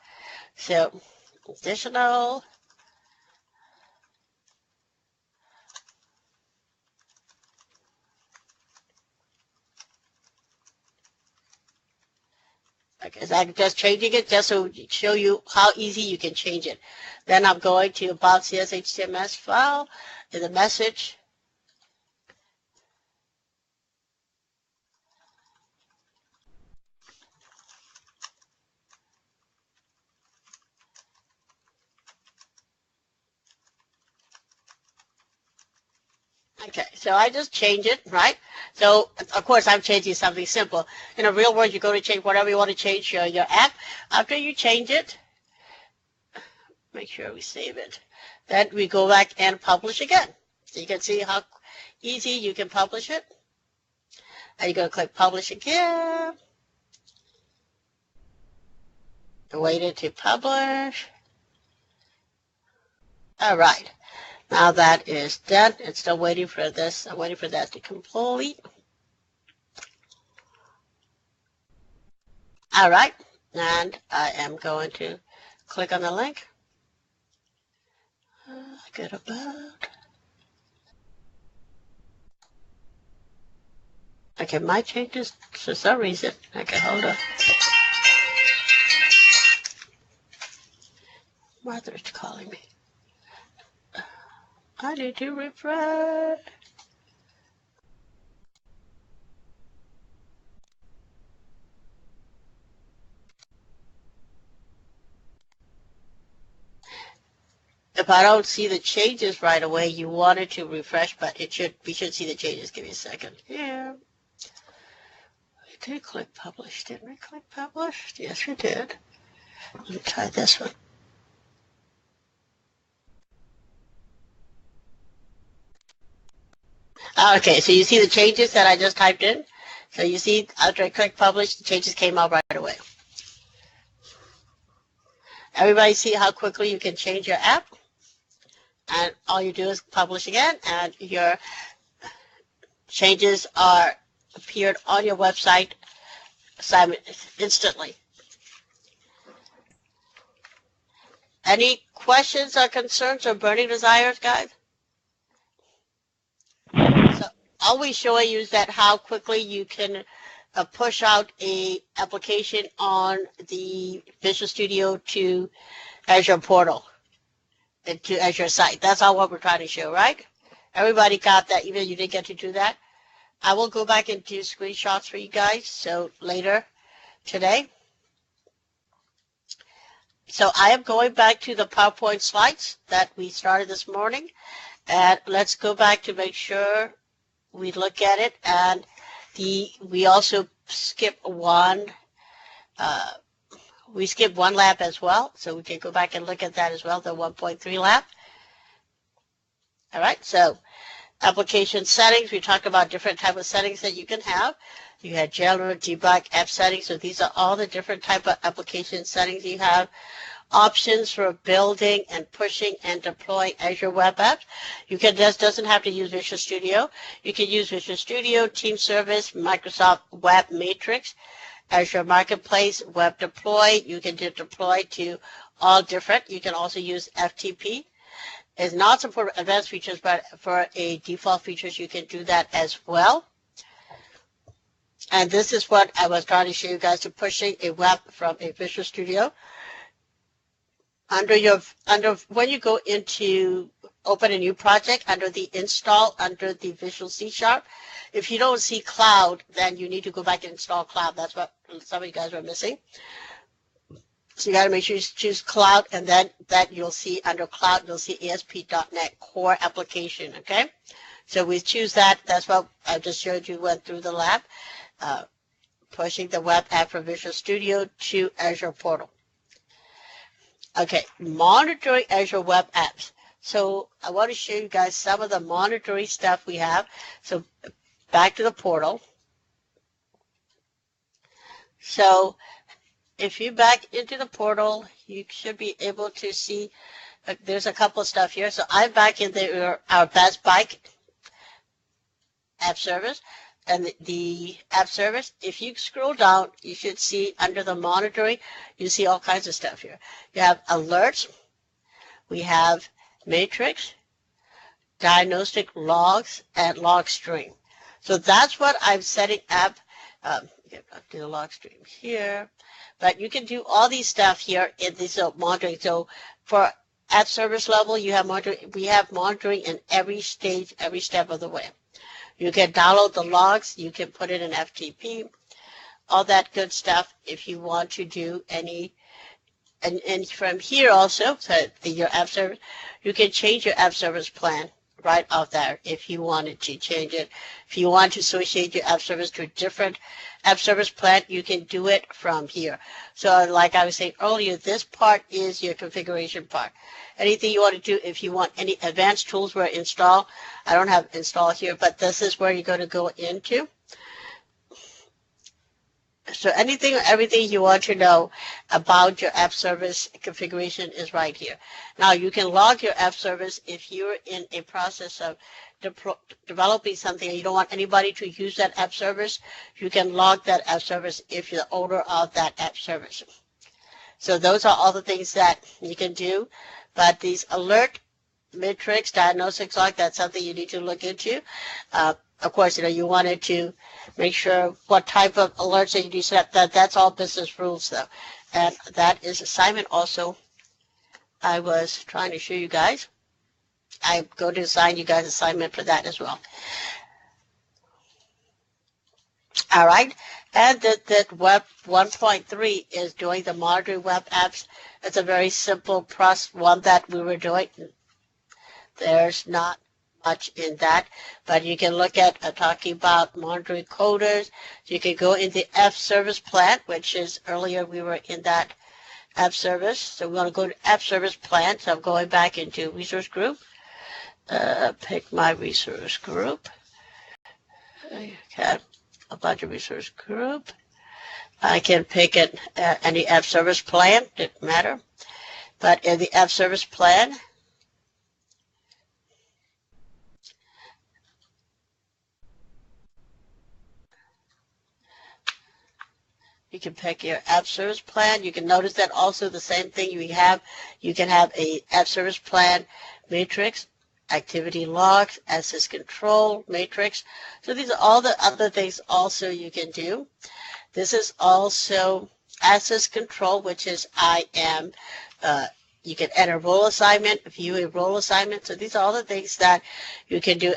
So additional. Okay, so I'm just changing it just to show you how easy you can change it. Then I'm going to about CSHTMS file in the message. Okay, so I just change it, right? So, of course, I'm changing something simple. In a real world, you go to change whatever you want to change your app. After you change it, make sure we save it. Then we go back and publish again. So you can see how easy you can publish it. And you're going to click publish again. Wait it to publish. All right. Now that is done. It's still waiting for this. I'm waiting for that to complete. All right. And I am going to click on the link. Get about. Okay, my changes for some reason. Okay, hold on. Mother's calling me. I need to refresh. If I don't see the changes right away, you wanted to refresh, but we should see the changes. Give me a second. Yeah. We did click publish. Didn't we click publish? Yes, we did. Let me try this one. Okay, so you see the changes that I just typed in? So you see, after I click publish, the changes came out right away. Everybody see how quickly you can change your app? And all you do is publish again, and your changes are appeared on your website instantly. Any questions or concerns or burning desires, guys? So all we showing you is that how quickly you can push out a application on the Visual Studio to Azure portal and to Azure site. That's all what we're trying to show, right? Everybody got that, even if you didn't get to do that. I will go back and do screenshots for you guys, so later today. So I am going back to the PowerPoint slides that we started this morning, and let's go back to make sure we look at it. And we also skip one. We skipped one lab as well, so we can go back and look at that as well, the 1.3 lab. All right, so application settings, we talk about different type of settings that you can have. You had general, debug, app settings, so these are all the different type of application settings you have. Options for building and pushing and deploying Azure Web Apps. You can just doesn't have to use Visual Studio. You can use Visual Studio, Team Service, Microsoft Web Matrix, Azure Marketplace, Web Deploy. You can deploy to all different. You can also use FTP. It's not support advanced features, but for a default features, you can do that as well. And this is what I was trying to show you guys, to pushing a web from a Visual Studio. When you go into open a new project, under the install, under the Visual C#, if you don't see cloud, then you need to go back and install cloud. That's what some of you guys were missing. So you got to make sure you choose cloud, and then that you'll see under cloud, you'll see ASP.NET Core application, okay? So we choose that. That's what I just showed you, went through the lab, pushing the web app from Visual Studio to Azure portal. Okay, monitoring Azure Web Apps. So I want to show you guys some of the monitoring stuff we have. So back to the portal. So if you back into the portal, you should be able to see there's a couple of stuff here. So I'm back in our Best Bike app service. And the app service, if you scroll down, you should see under the monitoring, you see all kinds of stuff here. You have alerts, we have matrix, diagnostic logs, and log stream. So that's what I'm setting up do the log stream here. But you can do all these stuff here in this monitoring. So for at service level, you have monitoring. We have monitoring in every stage, every step of the way. You can download the logs. You can put it in FTP, all that good stuff. If you want to do any, and from here also, so your app service, you can change your app service plan right off there if you wanted to change it. If you want to associate your app service to a different app service plan, you can do it from here. So like I was saying earlier, this part is your configuration part. Anything you want to do, if you want any advanced tools where install, I don't have install here, but this is where you're going to go into. So everything you want to know about your app service configuration is right here. Now you can log your app service if you're in a process of developing something and you don't want anybody to use that app service. You can log that app service if you're the owner of that app service. So those are all the things that you can do. But these alert metrics, diagnostics log, that's something you need to look into. Of course, you wanted to make sure what type of alerts that you do set. That's all business rules, though. And that is assignment also I was trying to show you guys. I'm going to assign you guys assignment for that as well. All right. And that web 1.3 is doing the monitoring web apps. It's a very simple process, one that we were doing. There's not much in that, but you can look at talking about monitoring coders. You can go in the F service plan, which is earlier we were in that app service. So we want to go to app service plan. So I'm going back into resource group. Pick my resource group. Okay, a bunch of resource group. I can pick any app service plan, didn't matter. But in the app service plan, you can pick your app service plan. You can notice that also the same thing you have. You can have a app service plan matrix, activity logs, access control matrix. So these are all the other things also you can do. This is also access control, which is IAM. You can enter role assignment, view a role assignment. So these are all the things that you can do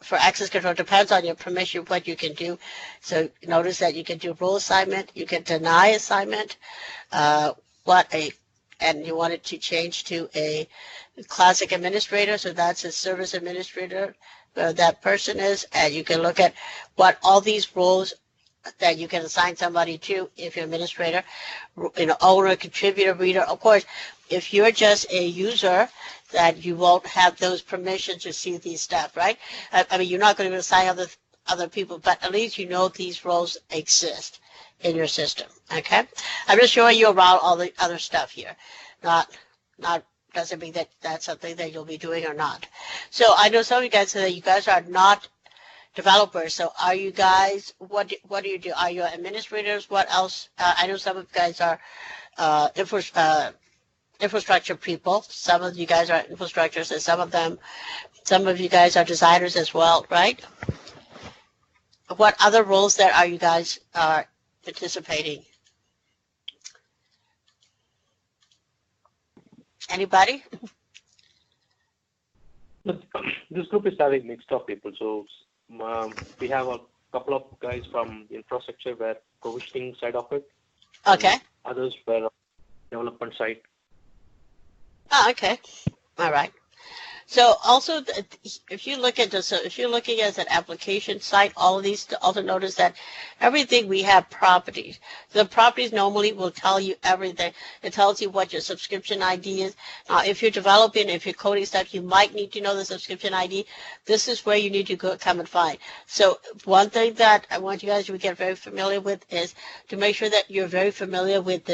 for access control. It depends on your permission what you can do. So notice that you can do role assignment, you can deny assignment, and you want it to change to a classic administrator. So that's a service administrator that person is, and you can look at what all these roles that you can assign somebody to if you're administrator, owner, contributor, reader. Of course, if you're just a user, that you won't have those permissions to see these stuff, right? I mean, you're not going to assign other people, but at least you know these roles exist in your system, okay? I'm just showing you around all the other stuff here. Not doesn't mean that that's something that you'll be doing or not. So I know some of you guys say that you guys are not developers. So are you guys, what do you do? Are you administrators? What else? I know some of you guys are infrastructure people. Some of you guys are infrastructures, and some of you guys are designers as well, right? What other roles there are you guys participating? Anybody? This group is having mixed of people. So we have a couple of guys from infrastructure where provisioning side of it. Okay. Others were development side. Oh, okay. All right. So also, if you look at this, if you're looking at an application site, all of these, also notice that everything we have properties. The properties normally will tell you everything. It tells you what your subscription ID is. Now, if you're developing, if you're coding stuff, you might need to know the subscription ID. This is where you need to come and find. So one thing that I want you guys to get very familiar with is to make sure that you're very familiar with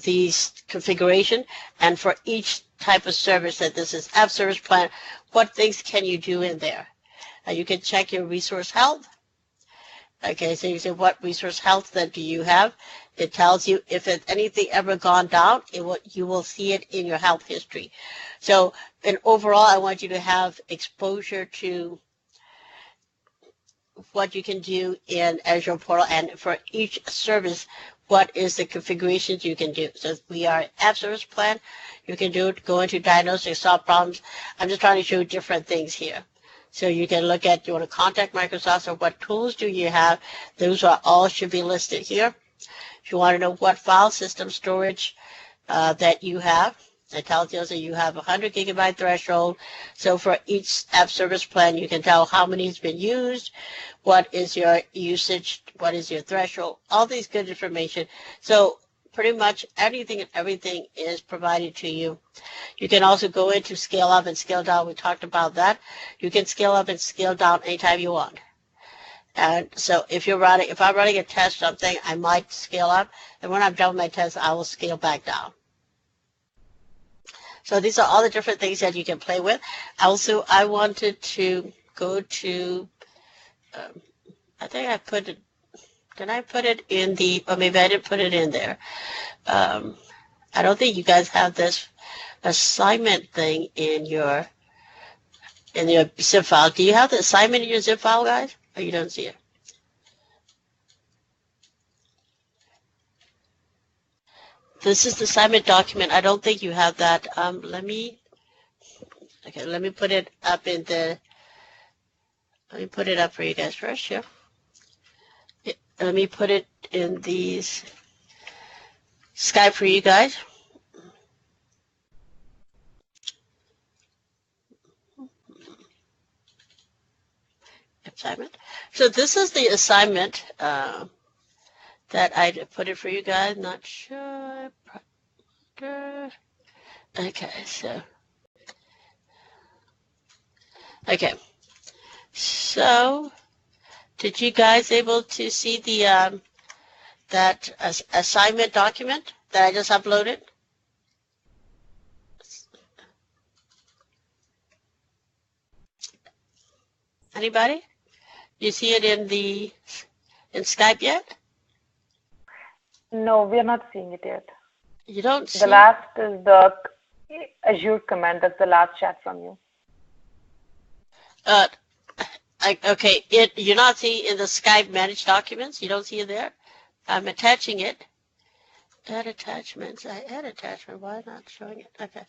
these configuration, and for each type of service that this is app service plan, what things can you do in there? You can check your resource health. Okay, so you say what resource health that do you have? It tells you if anything ever gone down, you will see it in your health history. So, and overall, I want you to have exposure to what you can do in Azure Portal, and for each service, what is the configurations you can do. So we are app service plan. You can do it, go into diagnostics, solve problems. I'm just trying to show different things here. So you can look at, you want to contact Microsoft, so what tools do you have? Those are all should be listed here. If you want to know what file system storage that you have, it tells you that you have 100 gigabyte threshold. So for each app service plan, you can tell how many has been used, what is your usage, what is your threshold, all these good information. So pretty much anything and everything is provided to you. You can also go into scale up and scale down. We talked about that. You can scale up and scale down anytime you want. And so if I'm running a test something, I might scale up, and when I'm done with my test, I will scale back down. So these are all the different things that you can play with. Also, I wanted to go to, I think I put it, did I put it in the, or maybe I didn't put it in there. I don't think you guys have this assignment thing in your zip file. Do you have the assignment in your zip file, guys? Or you don't see it? This is the assignment document. I don't think you have that. Let me put it up in the, let me put it up for you guys first here. Let me put it in these Skype for you guys. Assignment. So this is the assignment that I put it for you guys. Not sure. Okay, so. Okay. So, did you guys able to see the that assignment document that I just uploaded? Anybody? You see it in Skype yet? No, we are not seeing it yet. You don't see? The last is the Azure command. That's the last chat from you. Okay, you're not seeing in the Skype managed documents? You don't see it there? I'm attaching it. Add attachments. I add attachment. Why not showing it? Okay.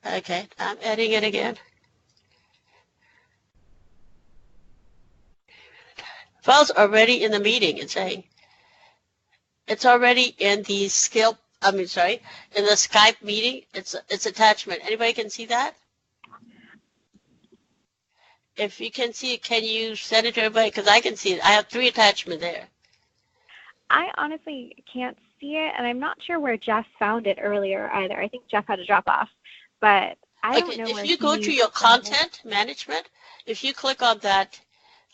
Okay, I'm adding it again. Files already in the meeting, it's saying. It's already in the in the Skype meeting. It's attachment. Anybody can see that? If you can see it, can you send it to everybody? Because I can see it. I have 3 attachments there. I honestly can't see it, and I'm not sure where Jeff found it earlier either. I think Jeff had to drop off, but I don't know where. If you go to your content management, if you click on that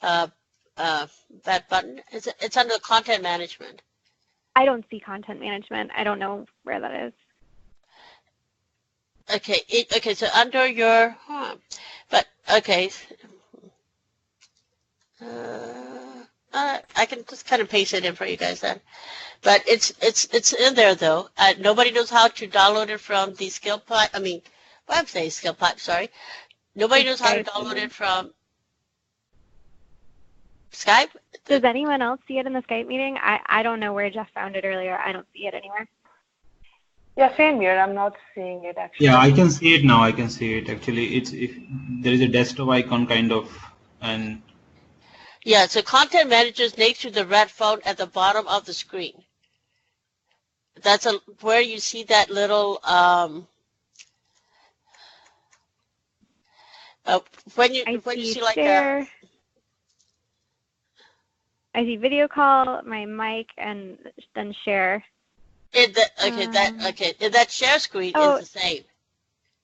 that button, it's under content management. I don't see content management. I don't know where that is. Okay, okay, so under your, but okay. I can just kind of paste it in for you guys then. But it's in there though. Nobody knows how to download it from the skill pipe. I mean, well, I'm saying skill pipe. Sorry, nobody knows how to download it from Skype. Does anyone else see it in the Skype meeting? I don't know where Jeff found it earlier. I don't see it anywhere. Yeah, same here. I'm not seeing it actually. Yeah, I can see it now. I can see it actually. It's if there is a desktop icon kind of, and yeah, so content managers next to the red phone at the bottom of the screen. That's where you see that little when you see like share. I see video call, my mic, and then share. That share screen is the same.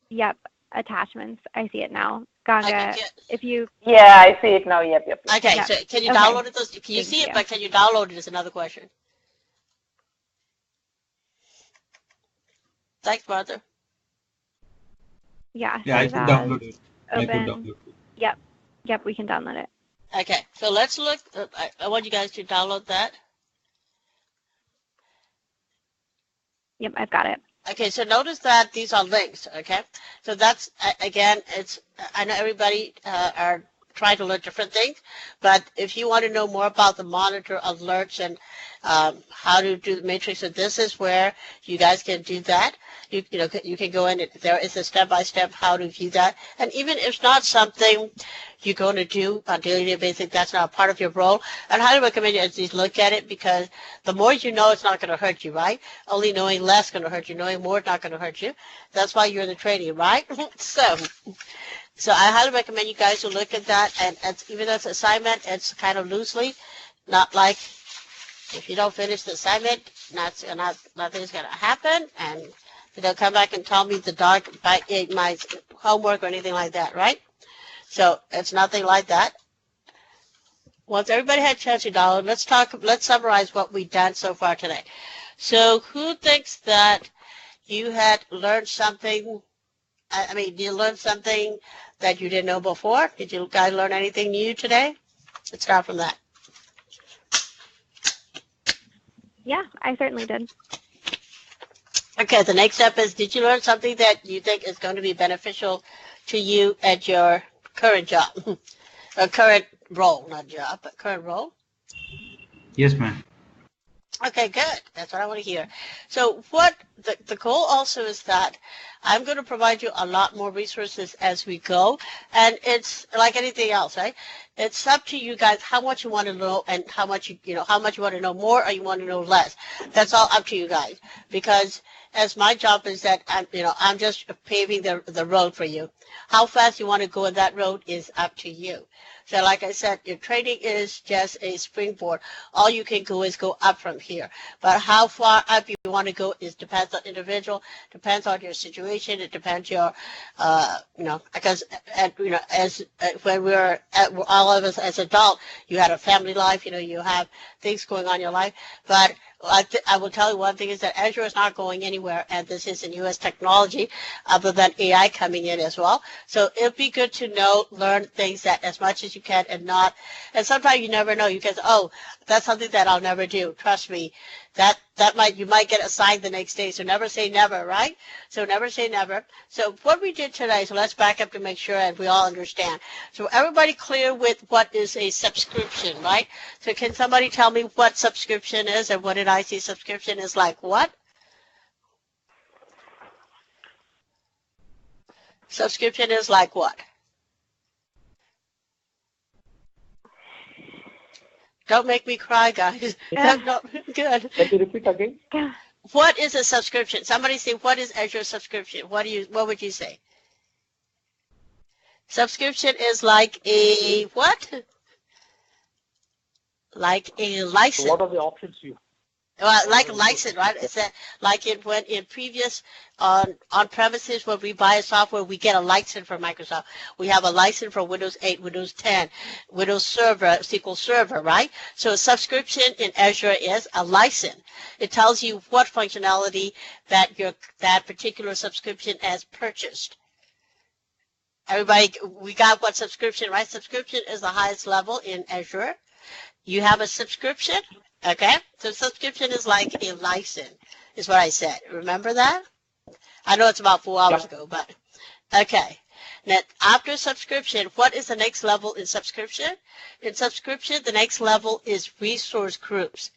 Yep, attachments. I see it now. Ganga, if you. Yeah, I see it now. Yep. Okay, so can you download it? Can you see it? But can you download it? Is another question. Thanks, Martha. Yeah. Yeah, I can download it. Open. Yep, we can download it. Okay, so let's look. I want you guys to download that. Yep, I've got it. Okay, so notice that these are links, okay? So that's, again, I know everybody are trying to learn different things. But if you want to know more about the monitor alerts and how to do the matrix, so this is where you guys can do that. You can go in, and there is a step-by-step how to view that. And even if it's not something you're going to do on a daily basis, that's not part of your role, I'd highly recommend you at least look at it, because the more you know, it's not going to hurt you, right? Only knowing less is going to hurt you. Knowing more is not going to hurt you. That's why you're in the training, right? So I highly recommend you guys to look at that. And even though it's an assignment, it's kind of loosely, not like if you don't finish the assignment, nothing's going to happen. And they'll come back and tell me my homework or anything like that, right? So it's nothing like that. Once everybody had a chance to download, let's summarize what we've done so far today. So who thinks that you had learned something? You learned something that you didn't know before? Did you guys learn anything new today? Let's start from that. Yeah, I certainly did. Okay, the next step is, did you learn something that you think is going to be beneficial to you at your current job? Or current role, not job, but current role? Yes, ma'am. Okay, good. That's what I want to hear. So the goal also is that I'm going to provide you a lot more resources as we go. And it's like anything else, right? It's up to you guys how much you want to know and how much you want to know more or you want to know less. That's all up to you guys. Because as my job is that I'm just paving the road for you. How fast you want to go on that road is up to you. So like I said, your training is just a springboard. All you can go is go up from here. But how far up you want to go depends on individual, depends on your situation. It depends because when we're all of us as adults, you had a family life, you have things going on in your life. But I will tell you one thing is that Azure is not going anywhere, and this is a U.S. technology other than AI coming in as well. So it'd be good to learn things that as much as you can and sometimes you never know. You can say, oh, that's something that I'll never do. Trust me, you might get assigned the next day. So never say never, right? So never say never. So what we did today, so let's back up to make sure and we all understand. So everybody clear with what is a subscription, right? So can somebody tell me what subscription is and what did I see subscription is like what? Subscription is like what? Don't make me cry, guys. No, good. Can you repeat again? What is a subscription? Somebody say, what is Azure subscription? What would you say? Subscription is like a what? Like a license. So what are the options you? Well, like a license, right? It's like it went in previous on premises when we buy a software, we get a license from Microsoft. We have a license for Windows 8, Windows 10, Windows Server, SQL Server, right? So a subscription in Azure is a license. It tells you what functionality that particular subscription has purchased. Everybody, we got what subscription, right? Subscription is the highest level in Azure. You have a subscription. Okay, so subscription is like a license, is what I said. Remember that? I know it's about 4 hours ago, but okay. Now, after subscription, what is the next level in subscription? In subscription, the next level is resource groups.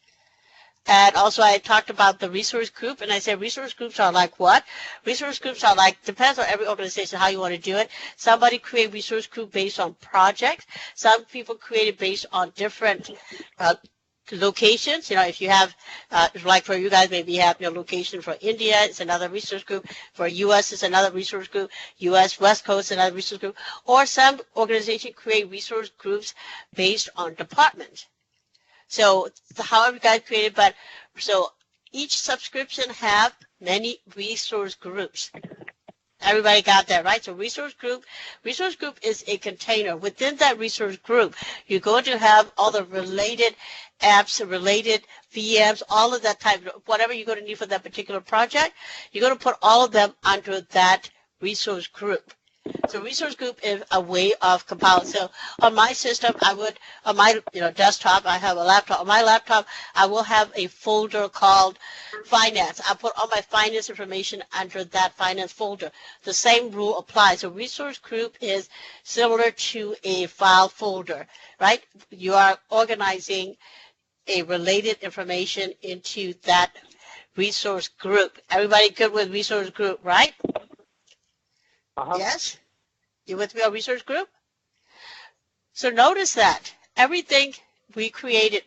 And also I talked about the resource group, and I said resource groups are like what? Resource groups are like, depends on every organization how you want to do it. Somebody create resource group based on projects. Some people create it based on different locations. If you have, like for you guys, maybe you have your location for India, it's another resource group. For US, it's another resource group. US West Coast, another resource group. Or some organization create resource groups based on department. So however you guys create it, so each subscription have many resource groups. Everybody got that, right? So resource group is a container. Within that resource group, you're going to have all the related apps, related VMs, all of that type, whatever you're going to need for that particular project, you're going to put all of them under that resource group. So resource group is a way of compiling. So on my system, I would, on my desktop, I have a laptop. On my laptop, I will have a folder called finance. I put all my finance information under that finance folder. The same rule applies. So resource group is similar to a file folder, right? You are organizing a related information into that resource group. Everybody good with resource group, right? Yes? You with me on resource group? So notice that everything we create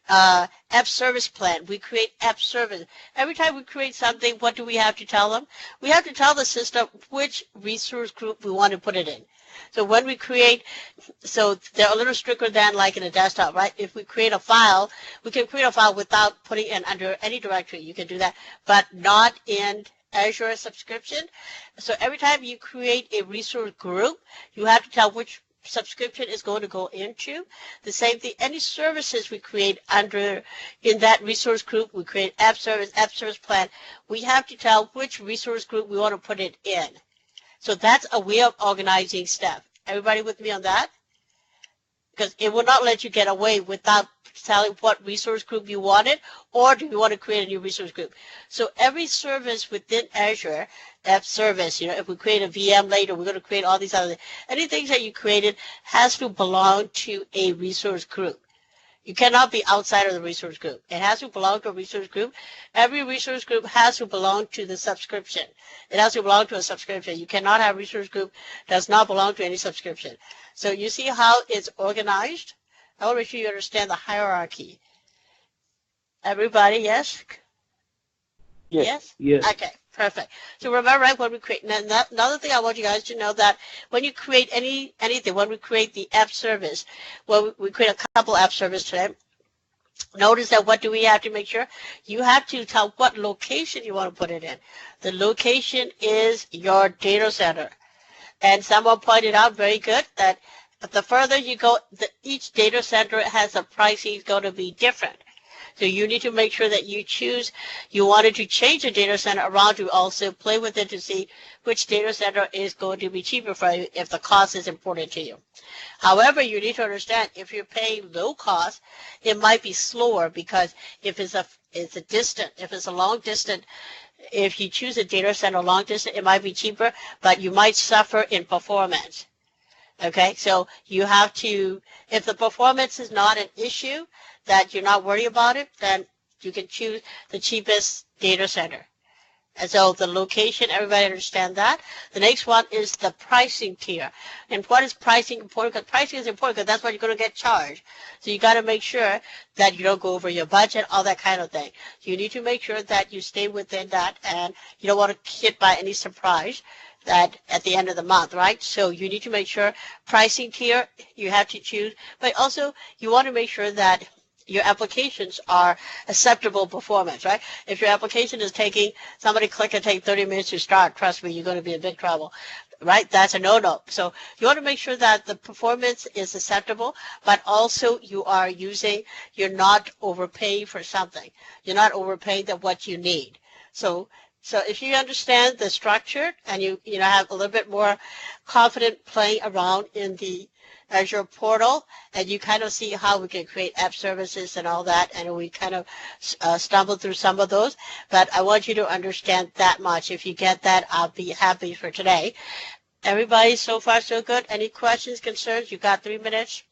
app service plan. We create app service. Every time we create something, what do we have to tell them? We have to tell the system which resource group we want to put it in. So when we create, so they're a little stricter than like in a desktop, right? If we create a file, we can create a file without putting it under any directory. You can do that, but not in Azure subscription. So every time you create a resource group, you have to tell which subscription is going to go into. The same thing, any services we create under in that resource group, we create app service plan, we have to tell which resource group we want to put it in. So that's a way of organizing stuff. Everybody with me on that? Because it will not let you get away without telling what resource group you wanted, or do you want to create a new resource group. So every service within Azure, app service, if we create a VM later, we're going to create all these other things. Anything that you created has to belong to a resource group. You cannot be outside of the resource group. It has to belong to a resource group. Every resource group has to belong to the subscription. It has to belong to a subscription. You cannot have a resource group that does not belong to any subscription. So you see how it's organized? I want to make sure you understand the hierarchy. Everybody, yes? Yes? Yes. Okay, perfect. So remember, right, when we create, another thing I want you guys to know that when you create anything, when we create the app service, well, we create a couple app service today. Notice that what do we have to make sure? You have to tell what location you want to put it in. The location is your data center. And someone pointed out very good that the further you go, each data center has a pricing is going to be different. So you need to make sure that you wanted to change the data center around to also play with it to see which data center is going to be cheaper for you if the cost is important to you. However, you need to understand if you're paying low cost, it might be slower because if it's a long distance, if you choose a data center long distance, it might be cheaper, but you might suffer in performance. Okay, so you have to, if the performance is not an issue, that you're not worried about it, then you can choose the cheapest data center. And so the location, everybody understand that. The next one is the pricing tier. And what is pricing important? Because pricing is important because that's what you're going to get charged. So you got to make sure that you don't go over your budget, all that kind of thing. So you need to make sure that you stay within that and you don't want to get hit by any surprise that at the end of the month, right? So you need to make sure pricing tier you have to choose, but also you want to make sure that your applications are acceptable performance, right? If your application is taking, somebody click and take 30 minutes to start, trust me, you're going to be in big trouble, right? That's a no-no. So you want to make sure that the performance is acceptable, but also you're not overpaying for something. You're not overpaying than what you need. So if you understand the structure and you have a little bit more confident playing around in the Azure portal, and you kind of see how we can create app services and all that, and we kind of stumble through some of those. But I want you to understand that much. If you get that, I'll be happy for today. Everybody, so far so good. Any questions, concerns? You got 3 minutes.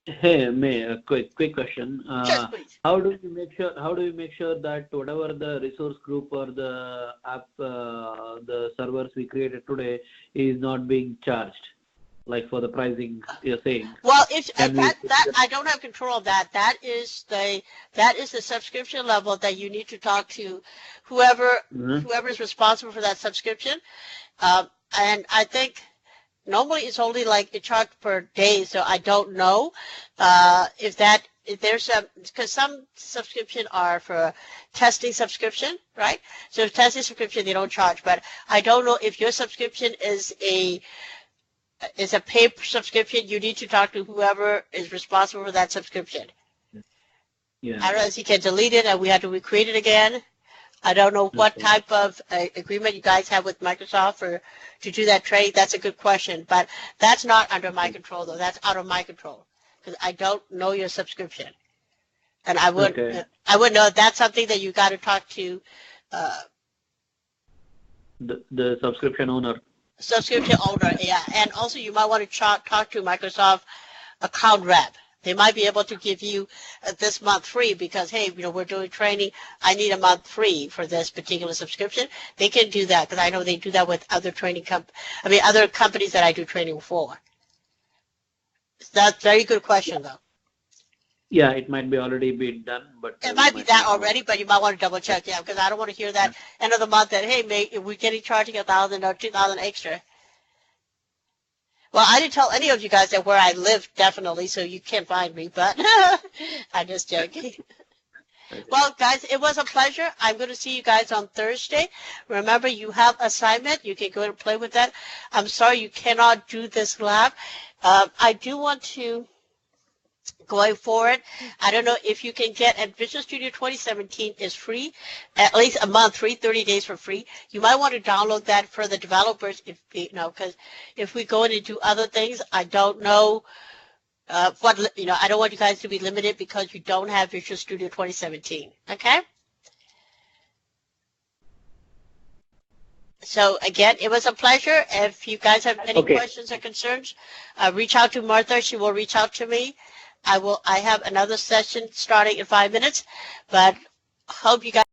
Hey, May, a quick question. Sure, please. How do we make sure that whatever the resource group or the app, the servers we created today is not being charged, like for the pricing you're saying? Well, I don't have control of that. That is the subscription level that you need to talk to whoever is responsible for that subscription. And I think normally it's only like a charge per day, so I don't know if there's because some subscription are for testing subscription, right? So testing subscription they don't charge, but I don't know if your subscription is a paid subscription. You need to talk to whoever is responsible for that subscription. Yeah. I don't know if you can delete it and we have to recreate it again, I don't know what Okay. type of agreement you guys have with Microsoft to do that trade. That's a good question, but that's not under my control, though. That's out of my control because I don't know your subscription, and I would know if that's something that you got to talk to The subscription owner. Subscription owner. Yeah, and also you might want to talk to Microsoft account rep. They might be able to give you this month free because, hey, we're doing training. I need a month free for this particular subscription. They can do that because I know they do that with other other companies that I do training for. That's a very good question, though. Yeah, it might be already been done, but it might be that already, but you might want to double check, yeah, because I don't want to hear that end of the month that, hey, mate, we're charging $1,000 or $2,000 extra. Well, I didn't tell any of you guys that where I live, definitely, so you can't find me, but I'm just joking. Well, guys, it was a pleasure. I'm going to see you guys on Thursday. Remember, you have assignment. You can go and play with that. I'm sorry you cannot do this lab. I do want to, going forward, I don't know if you can get, and Visual Studio 2017 is free, at least a month free, 30 days for free. You might want to download that for the developers, if because if we go in and do other things, I don't know I don't want you guys to be limited because you don't have Visual Studio 2017, okay? So again, it was a pleasure. If you guys have any questions or concerns, reach out to Martha. She will reach out to me. I have another session starting in 5 minutes, but hope you guys